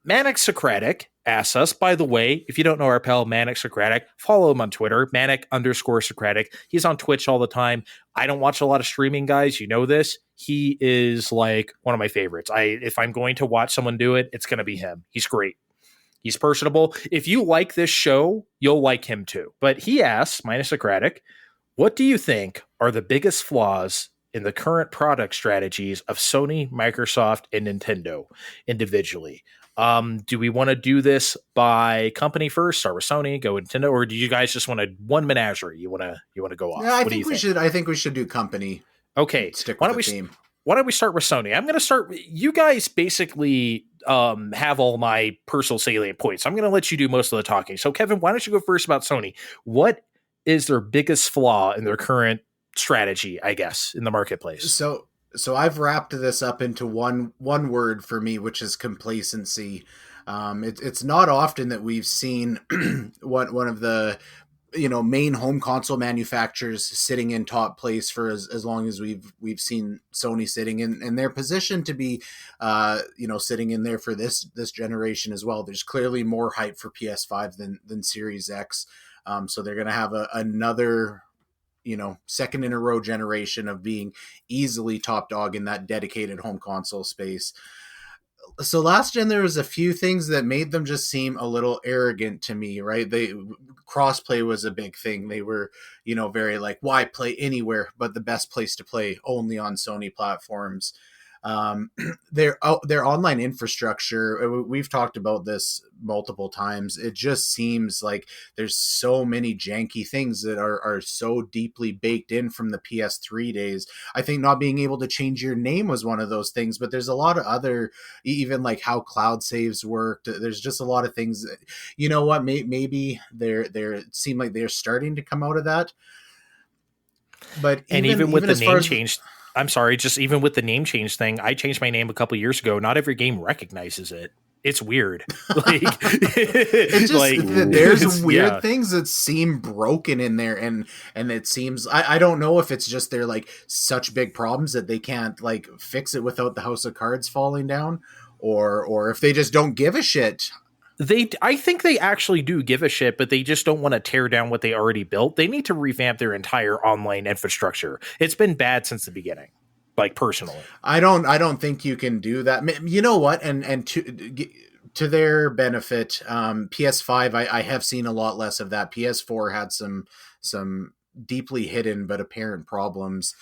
Manic Socratic asks us, by the way, if you don't know our pal Manic Socratic, follow him on Twitter, Manic_Socratic. He's on Twitch all the time. I don't watch a lot of streaming, guys. You know this. He is like one of my favorites. If I'm going to watch someone do it, it's going to be him. He's great. He's personable. If you like this show, you'll like him too. But he asks, Manic Socratic, what do you think are the biggest flaws in the current product strategies of Sony, Microsoft, and Nintendo individually. Do we want to do this by company first? Start with Sony, go with Nintendo, or do you guys just want a one menagerie? You want to go off? Yeah, I think we should. I think we should do company. Okay, Stick with the theme. Why don't we start with Sony? I'm going to start. You guys basically have all my personal salient points. I'm going to let you do most of the talking. So, Kevin, why don't you go first about Sony? What is their biggest flaw in their current strategy, I guess, in the marketplace? So I've wrapped this up into one word for me, which is complacency. It's not often that we've seen one of the main home console manufacturers sitting in top place for as long as we've seen Sony sitting in, and they're positioned to be sitting in there for this generation as well. There's clearly more hype for PS5 than Series X, so they're going to have another second in a row generation of being easily top dog in that dedicated home console space. So last gen, there was a few things that made them just seem a little arrogant to me, right? Crossplay was a big thing. They were, very like, why play anywhere but the best place to play, only on Sony platforms. Their online infrastructure, we've talked about this multiple times. It just seems like there's so many janky things that are so deeply baked in from the PS3 days. I think not being able to change your name was one of those things, but there's a lot of other, even like how cloud saves worked. There's just a lot of things that, what, maybe it seemed like they're starting to come out of that. But even with the name change, I'm sorry, just even with the name change thing, I changed my name a couple years ago. Not every game recognizes it. It's weird. There's weird things that seem broken in there, and it seems I don't know if it's just they're like such big problems that they can't like fix it without the house of cards falling down, or if they just don't give a shit. I think they actually do give a shit, but they just don't want to tear down what they already built. They need to revamp their entire online infrastructure. It's been bad since the beginning, like personally. I don't think you can do that. You know what? And to their benefit, PS5, I have seen a lot less of that. PS4 had some deeply hidden but apparent problems.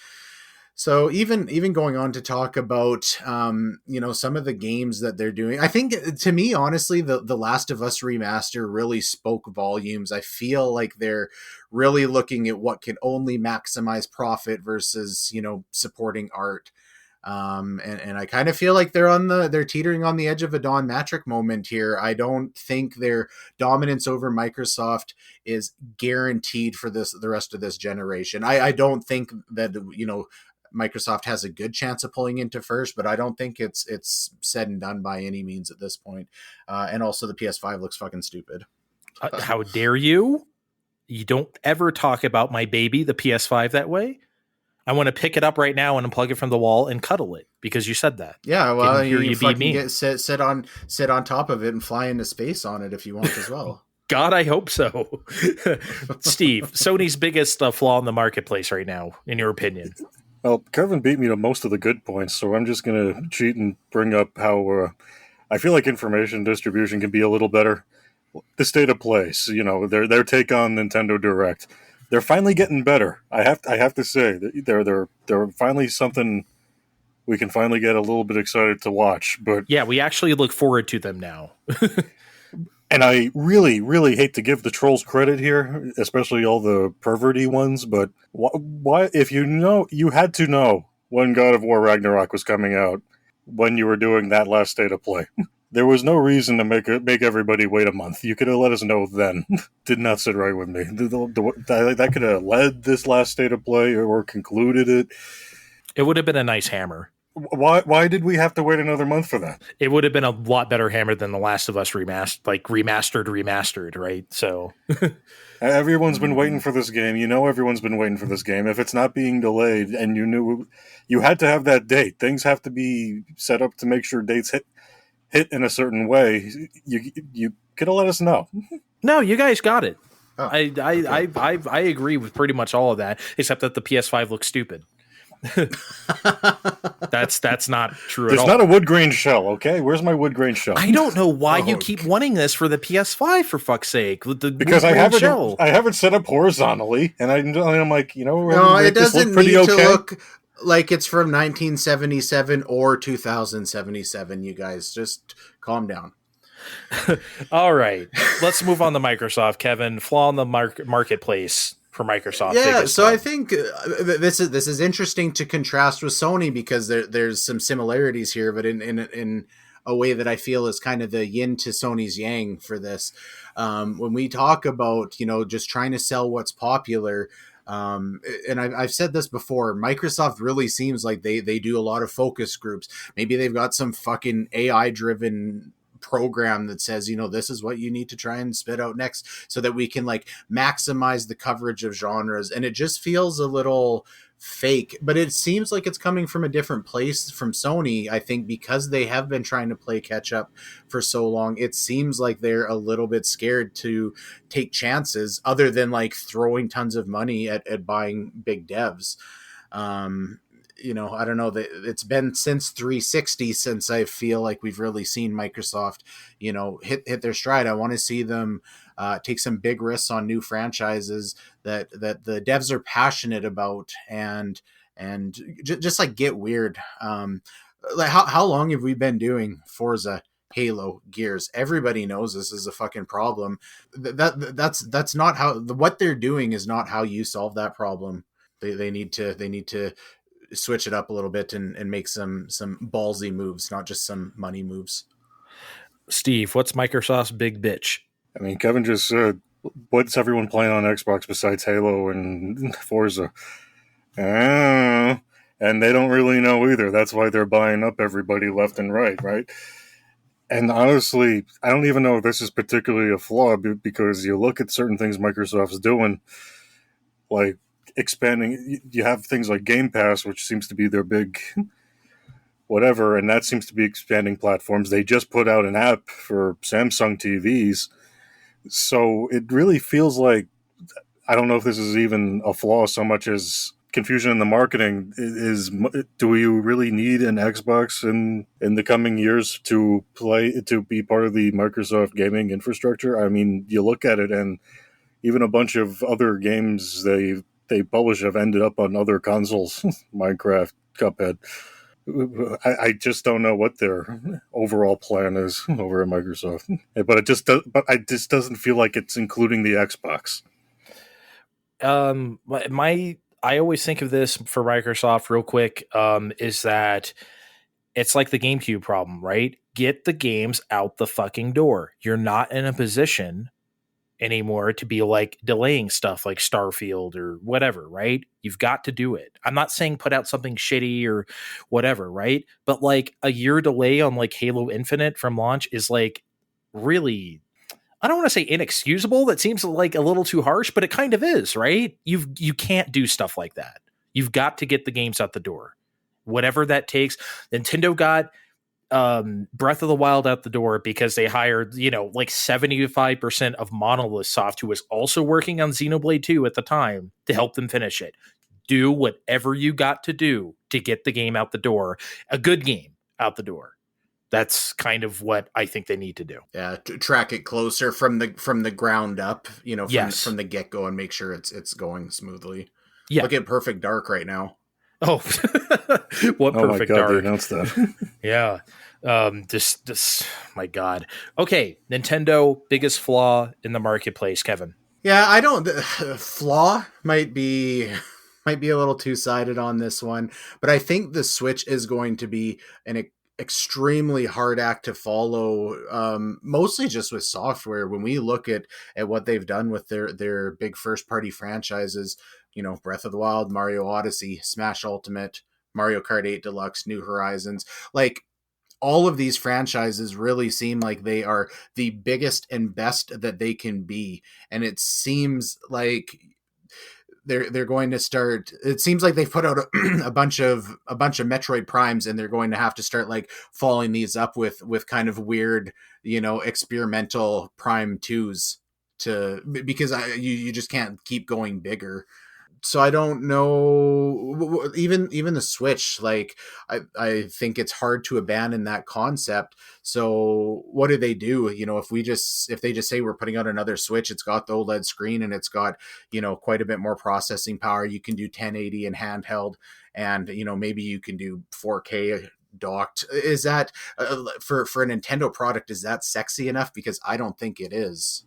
So even going on to talk about, some of the games that they're doing, I think to me, honestly, the Last of Us remaster really spoke volumes. I feel like they're really looking at what can only maximize profit versus, supporting art. And I kind of feel like they're teetering on the edge of a Don Matrick moment here. I don't think their dominance over Microsoft is guaranteed for the rest of this generation. I don't think that, Microsoft has a good chance of pulling into first, but I don't think it's said and done by any means at this point. And also the PS5 looks fucking stupid. How dare you? You don't ever talk about my baby, the PS5, that way. I want to pick it up right now and unplug it from the wall and cuddle it because you said that. Yeah, well, you fucking sit on top of it and fly into space on it if you want as well. God, I hope so. Steve, Sony's biggest flaw in the marketplace right now, in your opinion? Well, Kevin beat me to most of the good points, so I'm just going to cheat and bring up how I feel like information distribution can be a little better. The state of place, their take on Nintendo Direct, they're finally getting better. I have to say they're finally something we can finally get a little bit excited to watch. But yeah, we actually look forward to them now. And I really, really hate to give the trolls credit here, especially all the perverty ones, but why if you had to know when God of War Ragnarok was coming out, when you were doing that last state of play. There was no reason to make everybody wait a month. You could have let us know then. Did not sit right with me. That could have led this last state of play or concluded it. It would have been a nice hammer. Why did we have to wait another month for that? It would have been a lot better hammer than The Last of Us remastered, right? So everyone's been waiting for this game. Everyone's been waiting for this game. If it's not being delayed and you knew you had to have that date, things have to be set up to make sure dates hit in a certain way. You could have let us know. No, you guys got it. Oh, I agree with pretty much all of that, except that the PS5 looks stupid. That's not true There's at all. There's not a wood grain shell, okay? Where's my wood grain shell? I don't know why you keep wanting this for the PS5, for fuck's sake. Because I have it set up horizontally, and I'm like, no, it doesn't need to look Like it's from 1977 or 2077. You guys just calm down. All right, let's move on to Microsoft. Kevin, flaw in the marketplace for Microsoft. Yeah, Biggest so I one. think this is interesting to contrast with Sony because there's some similarities here, but in a way that I feel is kind of the yin to Sony's yang for this. When we talk about just trying to sell what's popular, and I've said this before, Microsoft really seems like they do a lot of focus groups. Maybe they've got some fucking AI driven program that says this is what you need to try and spit out next so that we can like maximize the coverage of genres, and it just feels a little fake, but it seems like it's coming from a different place from Sony. I think because they have been trying to play catch up for so long, it seems like they're a little bit scared to take chances other than like throwing tons of money at buying big devs. I don't know that it's been since 360 since I feel like we've really seen Microsoft, hit their stride. I want to see them take some big risks on new franchises that the devs are passionate about and just like get weird. Like how long have we been doing Forza, Halo, Gears? Everybody knows this is a fucking problem. That's not how what they're doing is not how you solve that problem. They need to switch it up a little bit and make some ballsy moves, not just some money moves. Steve, what's Microsoft's big bitch? I mean, Kevin just said, what's everyone playing on Xbox besides Halo and Forza? And they don't really know either. That's why they're buying up everybody left and right, right? And honestly, I don't even know if this is particularly a flaw because you look at certain things Microsoft's doing, like expanding. You have things like Game Pass, which seems to be their big whatever, and that seems to be expanding platforms. They just put out an app for Samsung TVs. So it really feels like, I don't know if this is even a flaw so much as confusion in the marketing. Do you really need an Xbox in the coming years to be part of the Microsoft gaming infrastructure? I mean, you look at it, and even a bunch of other games they publish have ended up on other consoles. Minecraft, Cuphead. I just don't know what their overall plan is over at Microsoft, but it just doesn't feel like it's including the Xbox. I always think of this for Microsoft real quick, is that it's like the GameCube problem, right? Get the games out the fucking door. You're not in a position anymore to be like delaying stuff like Starfield or whatever, right? You've got to do it. I'm not saying put out something shitty or whatever, right? But like a year delay on like Halo Infinite from launch is like really, I don't want to say inexcusable. That seems like a little too harsh, but it kind of is, right? You can't do stuff like that. You've got to get the games out the door. Whatever that takes. Nintendo got Breath of the Wild out the door because they hired, like 75% of Monolith Soft, who was also working on Xenoblade 2 at the time, to help them finish it. Do whatever you got to do to get the game out the door, a good game out the door. That's kind of what I think they need to do. Yeah, to track it closer from the ground up, Yes. from the get go, and make sure it's going smoothly. Yeah. Look at Perfect Dark right now. Oh, what Perfect Oh my God, Dark! they announced that. Yeah. This, my God. Okay, Nintendo, biggest flaw in the marketplace, Kevin. Yeah, I don't. Flaw might be a little two sided on this one, but I think the Switch is going to be an extremely hard act to follow. Mostly just with software. When we look at what they've done with their big first party franchises, Breath of the Wild, Mario Odyssey, Smash Ultimate, Mario Kart 8 Deluxe, New Horizons, like all of these franchises really seem like they are the biggest and best that they can be. And it seems like they're going to start, it seems like they've put out a bunch of Metroid Primes, and they're going to have to start like following these up with kind of weird, experimental Prime 2s because you just can't keep going bigger. So I don't know, even the Switch, like I think it's hard to abandon that concept. So what do? If they just say we're putting out another Switch, it's got the OLED screen and it's got, quite a bit more processing power. You can do 1080 in handheld, and maybe you can do 4K docked. Is that for a Nintendo product? Is that sexy enough? Because I don't think it is.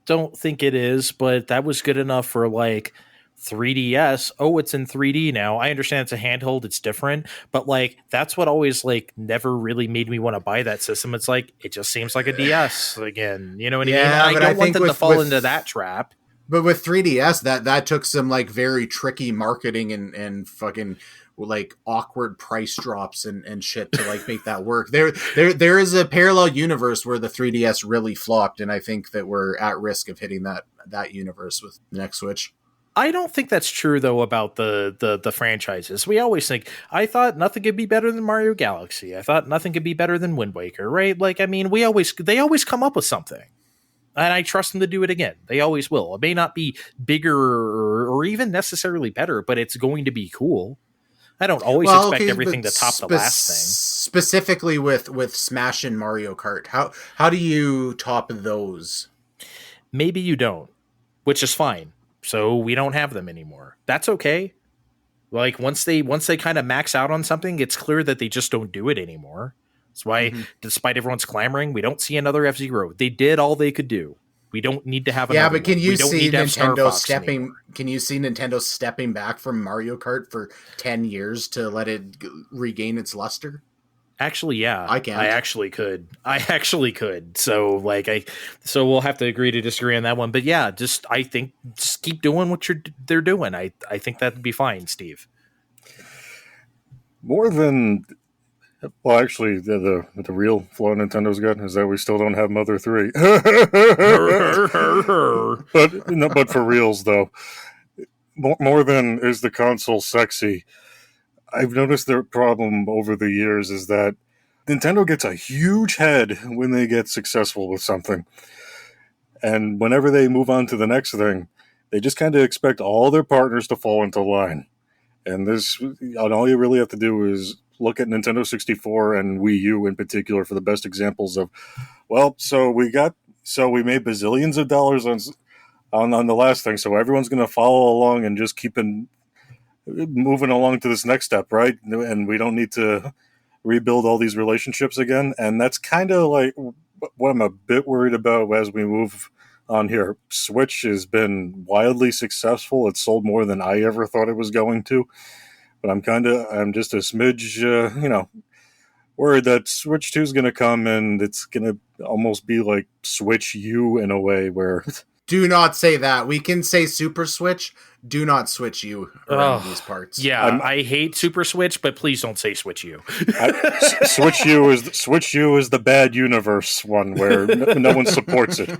Don't think it is, but that was good enough for like 3DS. Oh, it's in 3D now. I understand it's a handheld, it's different, but like that's what always like never really made me want to buy that system. It's like it just seems like a DS again. You know what I mean? I don't want them to fall into that trap. But with 3DS, that took some like very tricky marketing and fucking like awkward price drops and shit to like make that work. There is a parallel universe where the 3DS really flopped, and I think that we're at risk of hitting that universe with the next Switch. I don't think that's true though about the franchises. We always think I thought nothing could be better than Mario Galaxy. I thought nothing could be better than Wind Waker, right? Like I mean, they always come up with something. And I trust them to do it again. They always will. It may not be bigger or even necessarily better, but it's going to be cool. I don't always expect everything to top the last thing. Specifically with Smash and Mario Kart, how do you top those? Maybe you don't, which is fine. So we don't have them anymore. That's okay. Like once they kind of max out on something, it's clear that they just don't do it anymore. That's why, despite everyone's clamoring, we don't see another F-Zero. They did all they could do. We don't need to have another. Yeah, but can you see Nintendo stepping? Anymore. Can you see Nintendo stepping back from Mario Kart for 10 years to let it regain its luster? Actually, yeah, I can. I actually could. So, so we'll have to agree to disagree on that one. But yeah, I think just keep doing what they're doing. I think that'd be fine, Steve. More than. Well, actually, the real flaw Nintendo's got is that we still don't have Mother 3. but for reals, though, more than is the console sexy, I've noticed their problem over the years is that Nintendo gets a huge head when they get successful with something. And whenever they move on to the next thing, they just kind of expect all their partners to fall into line. And all you really have to do is look at Nintendo 64 and Wii U in particular for the best examples of, so we made bazillions of dollars on the last thing, so everyone's going to follow along and just keep moving along to this next step, right? And we don't need to rebuild all these relationships again. And that's kind of like what I'm a bit worried about as we move on here. Switch has been wildly successful. It's sold more than I ever thought it was going to. But I'm just a smidge, worried that Switch 2 is going to come and it's going to almost be like Switch U in a way where... Do not say that. We can say Super Switch. Do not Switch U around these parts. Yeah, I hate Super Switch, but please don't say Switch U. Switch U is the bad universe one where no one supports it.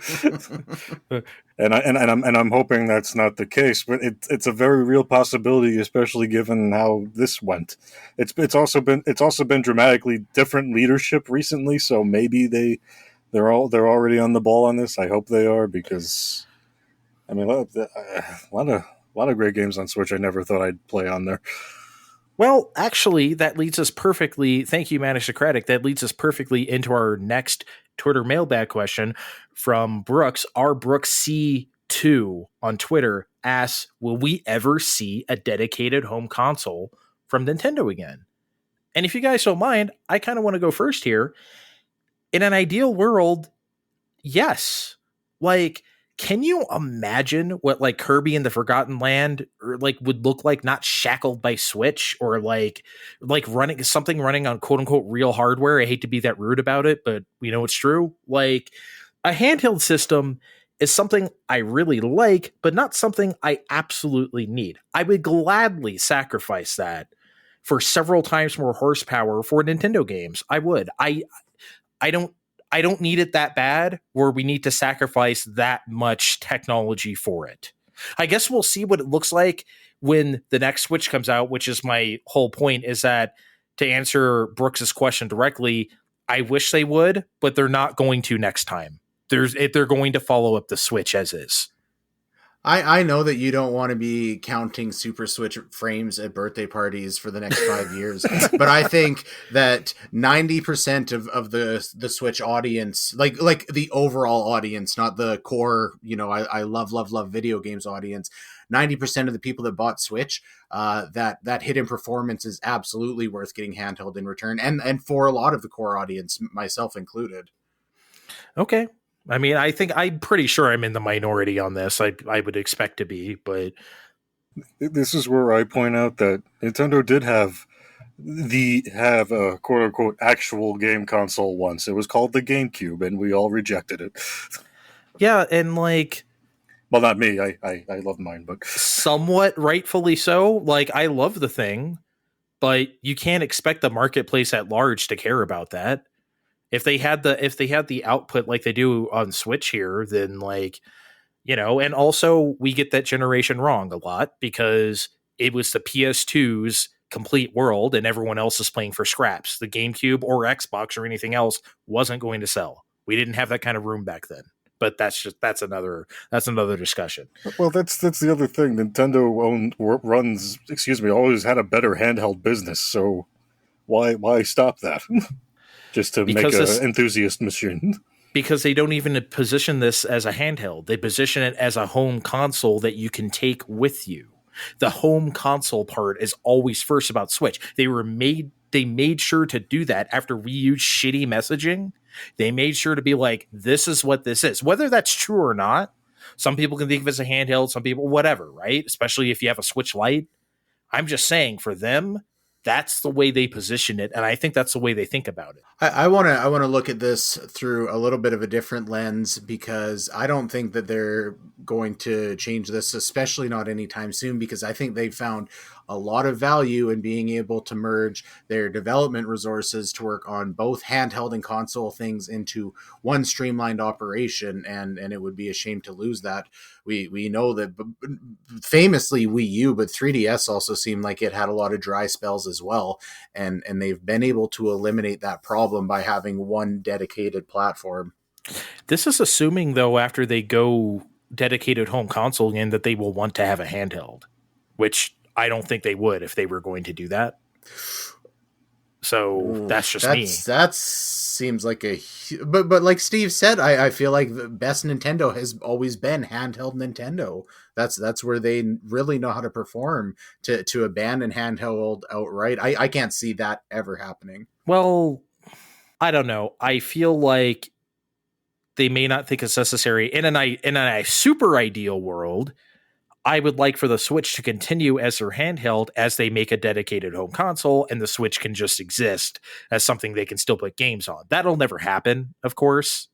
And I'm hoping that's not the case, but it's a very real possibility, especially given how this went. It's also been dramatically different leadership recently, so maybe they're already on the ball on this. I hope they are, because I mean a lot of great games on Switch I never thought I'd play on there. Well, actually, that leads us perfectly. Thank you, Manistocratic. That leads us perfectly into our next Twitter mailbag question from Brooks. Our Brooks C2 on Twitter asks, will we ever see a dedicated home console from Nintendo again? And if you guys don't mind, I kind of want to go first here. In an ideal world, yes. Like, can you imagine what like Kirby and the Forgotten Land would look like, not shackled by Switch, or like running on quote unquote real hardware? I hate to be that rude about it, but we know it's true. Like, a handheld system is something I really like, but not something I absolutely need. I would gladly sacrifice that for several times more horsepower for Nintendo games. I would. I don't need it that bad where we need to sacrifice that much technology for it. I guess we'll see what it looks like when the next Switch comes out, which is my whole point, is that to answer Brooks's question directly, I wish they would, but they're not going to next time. They're going to follow up the Switch as is. I know that you don't want to be counting Super Switch frames at birthday parties for the next 5 years, but I think that 90% of the Switch audience, like the overall audience, not the core, I love video games audience, 90% of the people that bought Switch, that hidden performance is absolutely worth getting handheld in return, and for a lot of the core audience, myself included. Okay. I mean, I'm pretty sure I'm in the minority on this. I would expect to be, but This is where I point out that Nintendo did have a quote unquote actual game console once. It was called the GameCube, and we all rejected it. yeah, and like Well, not me. I love mine, but somewhat rightfully so. Like, I love the thing, but you can't expect the marketplace at large to care about that. If they had the output like they do on Switch here, then like, you know, and also we get that generation wrong a lot because it was the PS2's complete world and everyone else is playing for scraps. The GameCube or Xbox or anything else wasn't going to sell. We didn't have that kind of room back then. But that's another discussion. well, that's the other thing. Nintendo always had a better handheld business. So why stop that? Just to make an enthusiast machine. Because they don't even position this as a handheld. They position it as a home console that you can take with you. The home console part is always first about Switch. They made sure to do that after we used shitty messaging. They made sure to be like, this is what this is. Whether that's true or not, some people can think of it as a handheld, some people, whatever, right? Especially if you have a Switch Lite. I'm just saying, for them, that's the way they position it, and I think that's the way they think about it. I want to look at this through a little bit of a different lens, because I don't think that they're going to change this, especially not anytime soon, because I think they found a lot of value in being able to merge their development resources to work on both handheld and console things into one streamlined operation, and it would be a shame to lose that. We know that famously Wii U, but 3DS also seemed like it had a lot of dry spells as well, and they've been able to eliminate that problem by having one dedicated platform. This is assuming, though, after they go dedicated home console again, that they will want to have a handheld, which I don't think they would if they were going to do that. So that's just me. That seems like but like Steve said, I feel like the best Nintendo has always been handheld Nintendo. That's where they really know how to perform. To abandon handheld outright, I can't see that ever happening. Well, I don't know. I feel like they may not think it's necessary. In a super ideal world, I would like for the Switch to continue as their handheld as they make a dedicated home console, and the Switch can just exist as something they can still put games on. That'll never happen, of course,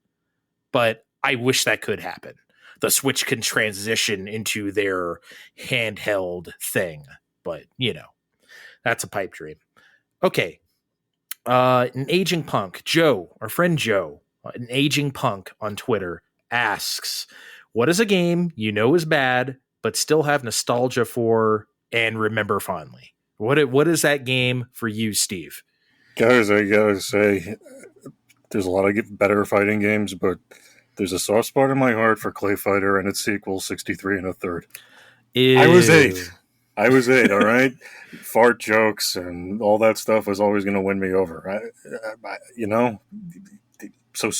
but I wish that could happen. The Switch can transition into their handheld thing, but, you know, that's a pipe dream. Okay. An aging punk, Joe, our friend Joe, an aging punk on Twitter, asks, what is a game you know is bad but still have nostalgia for and remember fondly? What is that game for you, Steve? Guys, I gotta say, there's a lot of better fighting games, but there's a soft spot in my heart for Clay Fighter and its sequel, 63 1/3. Ew. I was 8, all right? Fart jokes and all that stuff was always going to win me over. You know? So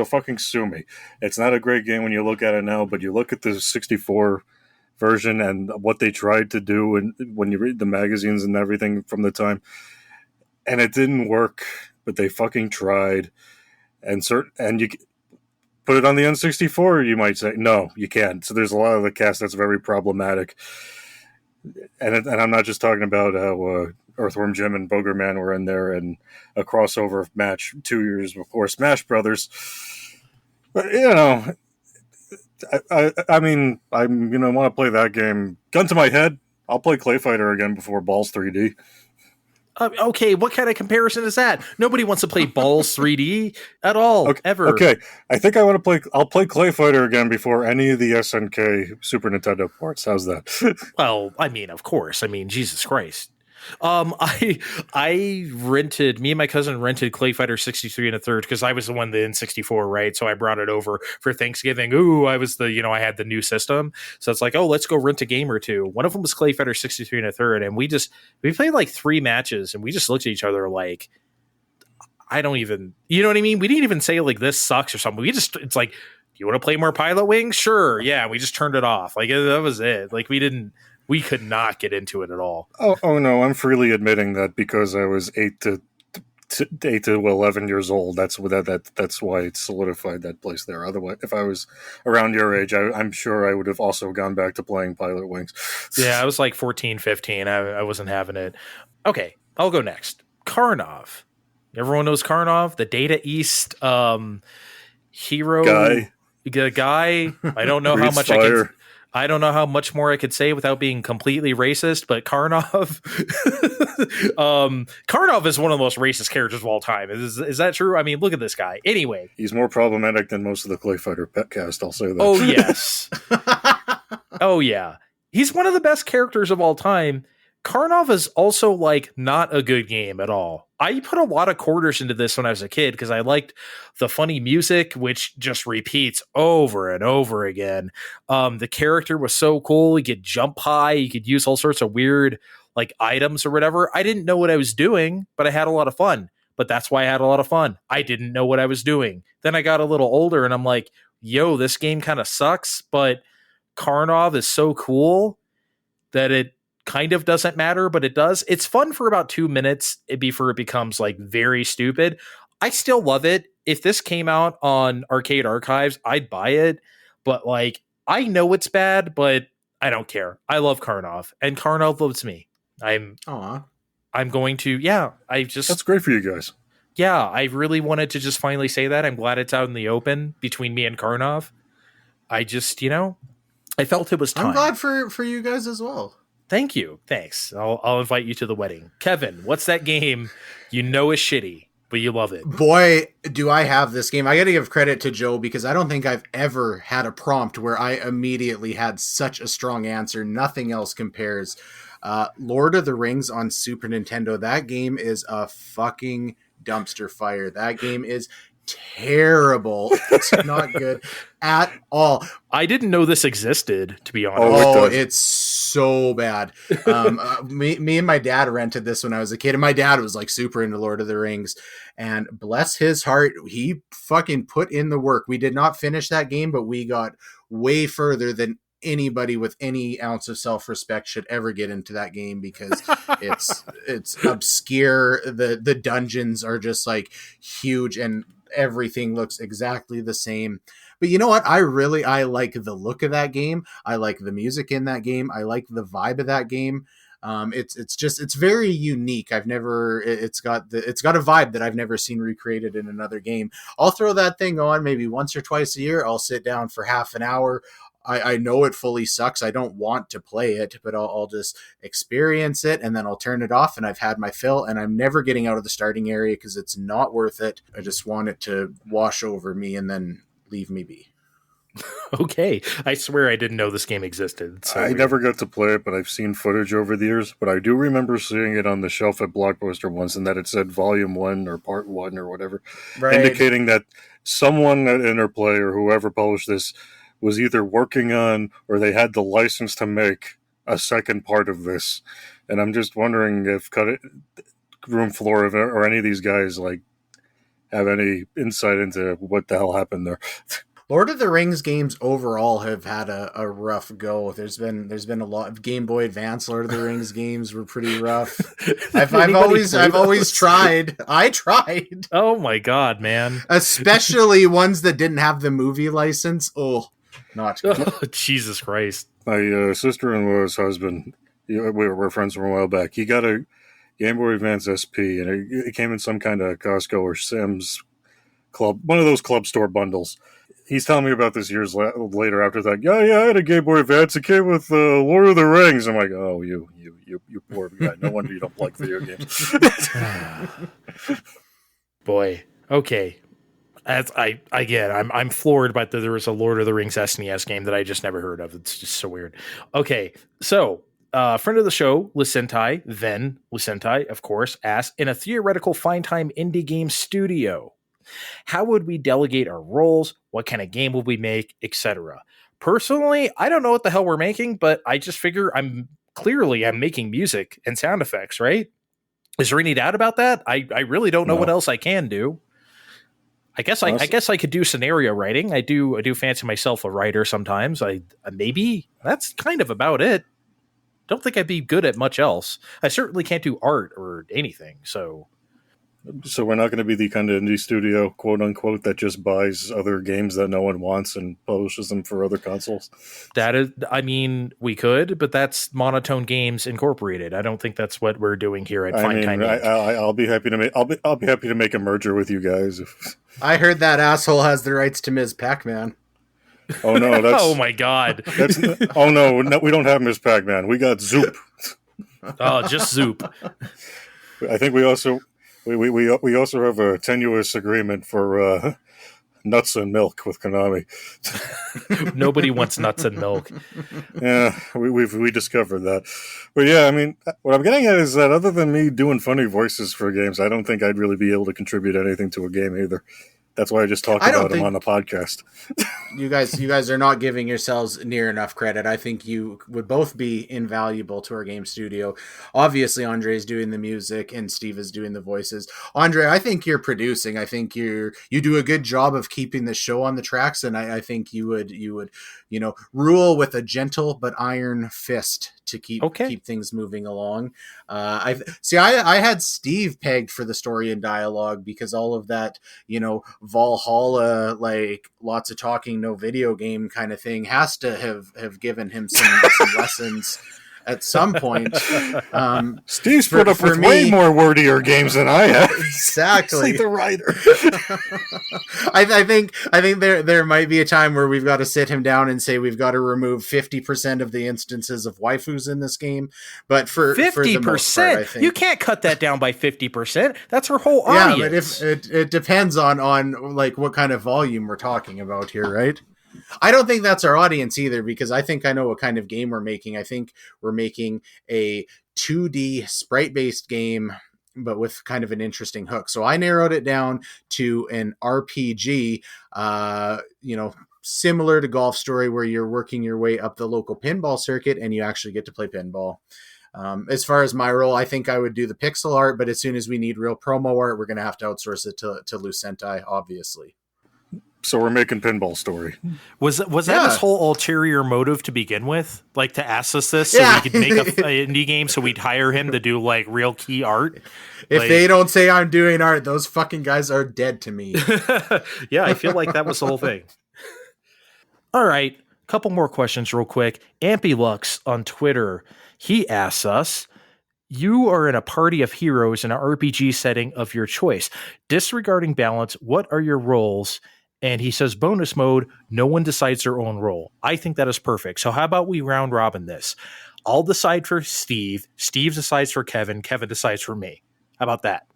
fucking sue me. It's not a great game when you look at it now, but you look at the 64 version and what they tried to do, and when you read the magazines and everything from the time, and it didn't work, but they fucking tried. And you put it on the N64, you might say, no, you can't. So there's a lot of the cast that's very problematic. And I'm not just talking about how Earthworm Jim and Booger Man were in there and a crossover match 2 years before Smash Brothers. But, you know, I mean, I'm going to want to play that game. Gun to my head, I'll play Clay Fighter again before Balls 3D. Okay, what kind of comparison is that? Nobody wants to play Balls 3D at all, ever. Okay, I think I'll play Clay Fighter again before any of the SNK Super Nintendo ports. How's that? Well, I mean, of course. I mean, Jesus Christ. Me and my cousin rented Clay Fighter 63 1/3 because I was the one, the N64, right? So I brought it over for Thanksgiving. Ooh, I was I had the new system. So it's like, oh, let's go rent a game or two. One of them was Clay Fighter 63 1/3, and we played like 3 matches, and we just looked at each other like, I don't even, you know what I mean? We didn't even say like this sucks or something. It's like, you want to play more Pilot Wings? Sure. Yeah. We just turned it off. Like that was it. Like we could not get into it at all. Oh no, I'm freely admitting that because I was 8 to 11 years old. That's why it solidified that place there. Otherwise, if I was around your age, I'm sure I would have also gone back to playing Pilot Wings. Yeah, I was like 14, 15. I wasn't having it. Okay, I'll go next. Karnov. Everyone knows Karnov, the Data East hero guy. The guy. I don't know how much I don't know how much more I could say without being completely racist, but Karnov, Karnov is one of the most racist characters of all time. Is that true? I mean, look at this guy. Anyway, he's more problematic than most of the Clay Fighter pet cast. I'll say that. Oh yes. Oh yeah. He's one of the best characters of all time. Karnov is also like not a good game at all. I put a lot of quarters into this when I was a kid because I liked the funny music, which just repeats over and over again. The character was so cool. He could jump high. He could use all sorts of weird like items or whatever. I didn't know what I was doing, but I had a lot of fun. But that's why I had a lot of fun. I didn't know what I was doing. Then I got a little older and I'm like, yo, this game kind of sucks, but Karnov is so cool that it kind of doesn't matter, but it does. It's fun for about 2 minutes before it becomes like very stupid. I still love it. If this came out on Arcade Archives, I'd buy it. But like, I know it's bad, but I don't care. I love Karnov, and Karnov loves me. I'm going to, that's great for you guys. Yeah, I really wanted to just finally say that. I'm glad it's out in the open between me and Karnov. I just, I felt it was time. I'm glad for you guys as well. Thank you. Thanks. I'll invite you to the wedding. Kevin, what's that game is shitty, but you love it? Boy, do I have this game. I got to give credit to Joe because I don't think I've ever had a prompt where I immediately had such a strong answer. Nothing else compares. Lord of the Rings on Super Nintendo. That game is a fucking dumpster fire. That game is terrible. It's not good at all. I didn't know this existed, to be honest. Oh, it's so bad. Me and my dad rented this when I was a kid, and my dad was like super into Lord of the Rings, and bless his heart, he fucking put in the work. We did not finish that game, but we got way further than anybody with any ounce of self-respect should ever get into that game because it's obscure. The dungeons are just like huge and everything looks exactly the same. But you know what? I like the look of that game. I like the music in that game. I like the vibe of that game. It's very unique. It's got a vibe that I've never seen recreated in another game. I'll throw that thing on maybe once or twice a year. I'll sit down for half an hour. I know it fully sucks. I don't want to play it, but I'll just experience it and then I'll turn it off and I've had my fill and I'm never getting out of the starting area because it's not worth it. I just want it to wash over me and then leave me be. Okay. I swear I didn't know this game existed. I never got to play it, but I've seen footage over the years. But I do remember seeing it on the shelf at Blockbuster once and that it said Volume 1 or Part 1 or whatever, right, indicating that someone at Interplay or whoever published this was either working on or they had the license to make a second part of this. And I'm just wondering if Room Floor or any of these guys like have any insight into what the hell happened there. Lord of the Rings games overall have had a rough go. There's been a lot of Game Boy Advance Lord of the Rings games were pretty rough. I've always tried. I tried. Oh my god, man. Especially ones that didn't have the movie license. Oh, not good. Oh, Jesus Christ. My sister-in-law's husband, we were friends from a while back. He got a Game Boy Advance SP, and it came in some kind of Costco or Sam's Club, one of those club store bundles. He's telling me about this years later after that. Yeah, I had a Game Boy Advance. It came with Lord of the Rings. I'm like, oh, you poor guy. No wonder you don't like video games. Boy, okay. I'm floored by that there was a Lord of the Rings SNES game that I just never heard of. It's just so weird. Okay, so friend of the show, Lucentai, then Lucentai, of course, asked, in a theoretical fine time indie game studio, how would we delegate our roles? What kind of game would we make, etc.? Personally, I don't know what the hell we're making, but I just figure I'm making music and sound effects, right? Is there any doubt about that? I really don't know what else I can do. I guess I could do scenario writing. I do fancy myself a writer sometimes. I maybe that's kind of about it. Don't think I'd be good at much else. I certainly can't do art or anything. So we're not going to be the kind of indie studio, quote unquote, that just buys other games that no one wants and publishes them for other consoles. that is, I mean, we could, but that's Monotone Games Incorporated. I don't think that's what we're doing here at Fine Time. I'll be happy to make. I'll be happy to make a merger with you guys. I heard that asshole has the rights to Ms. Pac-Man. Oh no! That's, oh my god! Oh no! We don't have Ms. Pac-Man. We got Zoop. Oh, just Zoop. I think we also have a tenuous agreement for nuts and milk with Konami. Nobody wants nuts and milk. Yeah, we discovered that. But yeah, I mean, what I'm getting at is that other than me doing funny voices for games, I don't think I'd really be able to contribute anything to a game either. That's why I just talked about them on the podcast. You guys are not giving yourselves near enough credit. I think you would both be invaluable to our game studio. Obviously, Andre is doing the music and Steve is doing the voices. Andre, I think you're producing. I think you do a good job of keeping the show on the tracks, and I think you would rule with a gentle but iron fist to keep things moving along. I had Steve pegged for the story and dialogue because all of that, Valhalla, like lots of talking, no video game kind of thing has to have given him some lessons at some point. Steve's put up with way more wordier games than I have. Exactly. He's like the writer. I think there might be a time where we've got to sit him down and say we've got to remove 50% of the instances of waifus in this game. But for 50%, you can't cut that down by 50%. That's her whole audience. Yeah, but it depends on like what kind of volume we're talking about here, right? I don't think that's our audience either, because I think I know what kind of game we're making. I think we're making a 2D sprite-based game, but with kind of an interesting hook. So I narrowed it down to an RPG, similar to Golf Story, where you're working your way up the local pinball circuit and you actually get to play pinball. As far as my role, I think I would do the pixel art, but as soon as we need real promo art, we're going to have to outsource it to Loose Sentai, obviously. So we're making Pinball Story. Was that his whole ulterior motive to begin with? Like to ask us this so we could make an indie game so we'd hire him to do like real key art? If they don't say I'm doing art, those fucking guys are dead to me. Yeah, I feel like that was the whole thing. All right, a couple more questions real quick. Ampilux on Twitter, he asks us, you are in a party of heroes in an RPG setting of your choice. Disregarding balance, what are your roles? And he says, bonus mode, no one decides their own role. I think that is perfect. So how about we round robin this? I'll decide for Steve. Steve decides for Kevin. Kevin decides for me. How about that?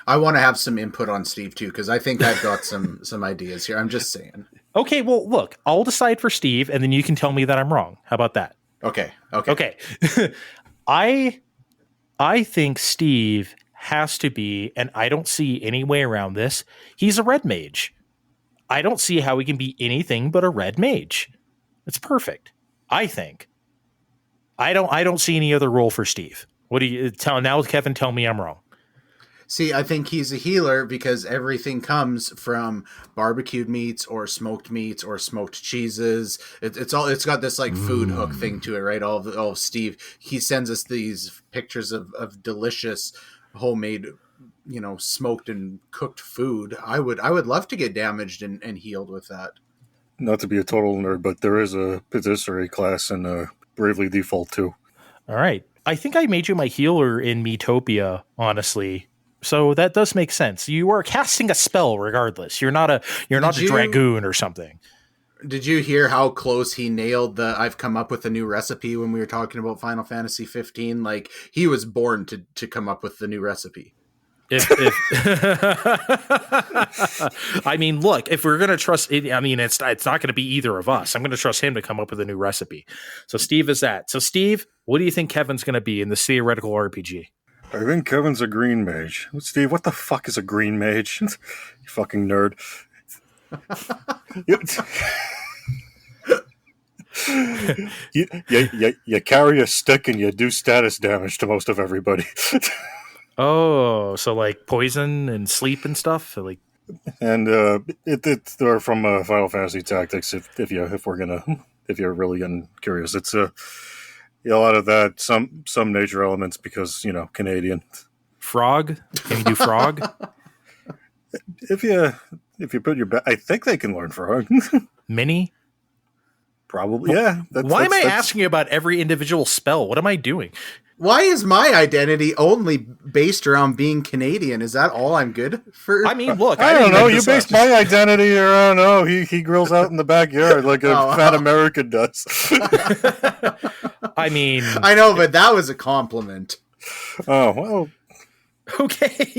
I want to have some input on Steve too, because I think I've got some ideas here. I'm just saying. Okay, well, look, I'll decide for Steve, and then you can tell me that I'm wrong. How about that? Okay. I think Steve has to be, and I don't see any way around this, he's a red mage. I don't see how he can be anything but a red mage. It's perfect, I think. I don't see any other role for Steve. What do you tell now, Kevin? Tell me I'm wrong. See, I think he's a healer because everything comes from barbecued meats or smoked cheeses. It's got this like food hook thing to it, right? All of Steve, he sends us these pictures of delicious homemade, smoked and cooked food. I would love to get damaged and healed with that. Not to be a total nerd, but there is a patisserie class in Bravely Default 2. All right. I think I made you my healer in Metopia, honestly. So that does make sense. You are casting a spell regardless. You're not a dragoon or something. Did you hear how close he nailed the I've come up with a new recipe when we were talking about Final Fantasy 15? Like, he was born to come up with the new recipe. I mean, look, if we're going to trust it, I mean, it's not going to be either of us. I'm going to trust him to come up with a new recipe. So Steve is that. So Steve, what do you think Kevin's going to be in the theoretical RPG? I think Kevin's a green mage. Steve, what the fuck is a green mage? You fucking nerd. You carry a stick and you do status damage to most of everybody. Oh, so like poison and sleep and stuff? Like, And they're from Final Fantasy Tactics. If you're really getting curious, it's a lot of that, some nature elements because Canadian. Frog? Can you do frog? If you put your I think they can learn frog. Mini? Probably, yeah. Why am I asking you about every individual spell? What am I doing? Why is my identity only based around being Canadian? Is that all I'm good for? I mean, look, I don't didn't know. make You this up. based my identity around. Oh, he grills out in the backyard like a fat American does. I mean, I know, but that was a compliment. Oh well. okay.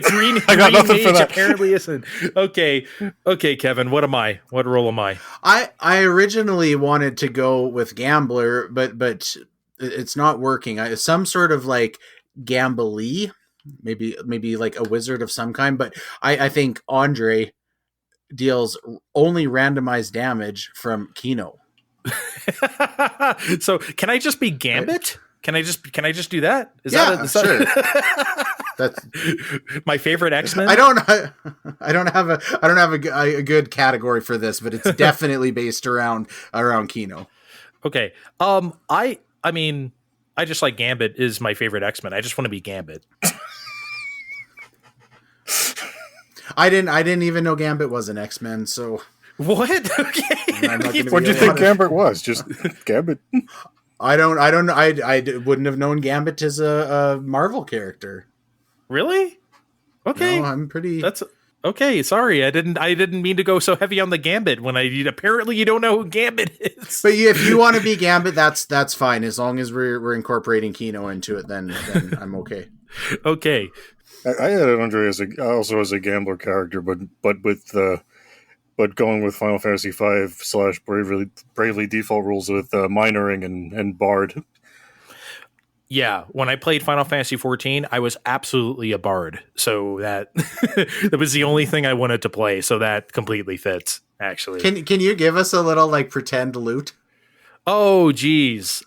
green I got nothing mage for that. apparently isn't. Okay, Kevin. What am I? What role am I? I originally wanted to go with gambler, but it's not working. Some sort of like gamblee, maybe like a wizard of some kind. But I think Andre deals only randomized damage from Kino. So can I just be Gambit? Can I just do that? Is Yeah, that sure. That's my favorite X-Men? I don't have a good category for this, but it's definitely based around Kino. Okay. I mean, I just like Gambit is my favorite X-Men. I just want to be Gambit. I didn't even know Gambit was an X-Men, so What? Okay. I'm not gonna What do you be think Gambit was? Just Gambit? I wouldn't have known Gambit as a Marvel character. Really? Okay. No, I'm pretty. That's okay. Sorry, I didn't mean to go so heavy on the Gambit when apparently you don't know who Gambit is. But if you want to be Gambit, that's fine. As long as we're incorporating Kino into it, then I'm okay. Okay. I had Andre also as a gambler character, but going with Final Fantasy V / Bravely Default rules with minoring and bard. Yeah, when I played Final Fantasy 14, I was absolutely a bard. So that that was the only thing I wanted to play. So that completely fits, actually. Can you give us a little like pretend loot? Oh, geez.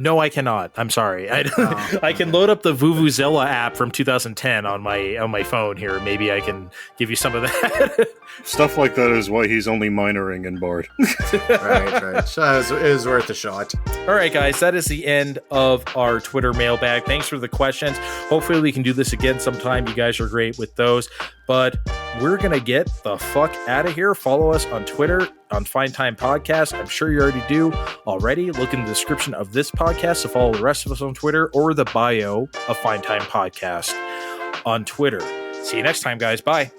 No, I cannot. I'm sorry. I can load up the Vuvuzela app from 2010 on my phone here. Maybe I can give you some of that. Stuff like that is why he's only minoring and bard. Right. So it was worth a shot. All right, guys, that is the end of our Twitter mailbag. Thanks for the questions. Hopefully we can do this again sometime. You guys are great with those. But we're going to get the fuck out of here. Follow us on Twitter on Fine Time Podcast. I'm sure you already do already. Look in the description of this podcast to follow the rest of us on Twitter or the bio of Fine Time Podcast on Twitter. See you next time, guys. Bye.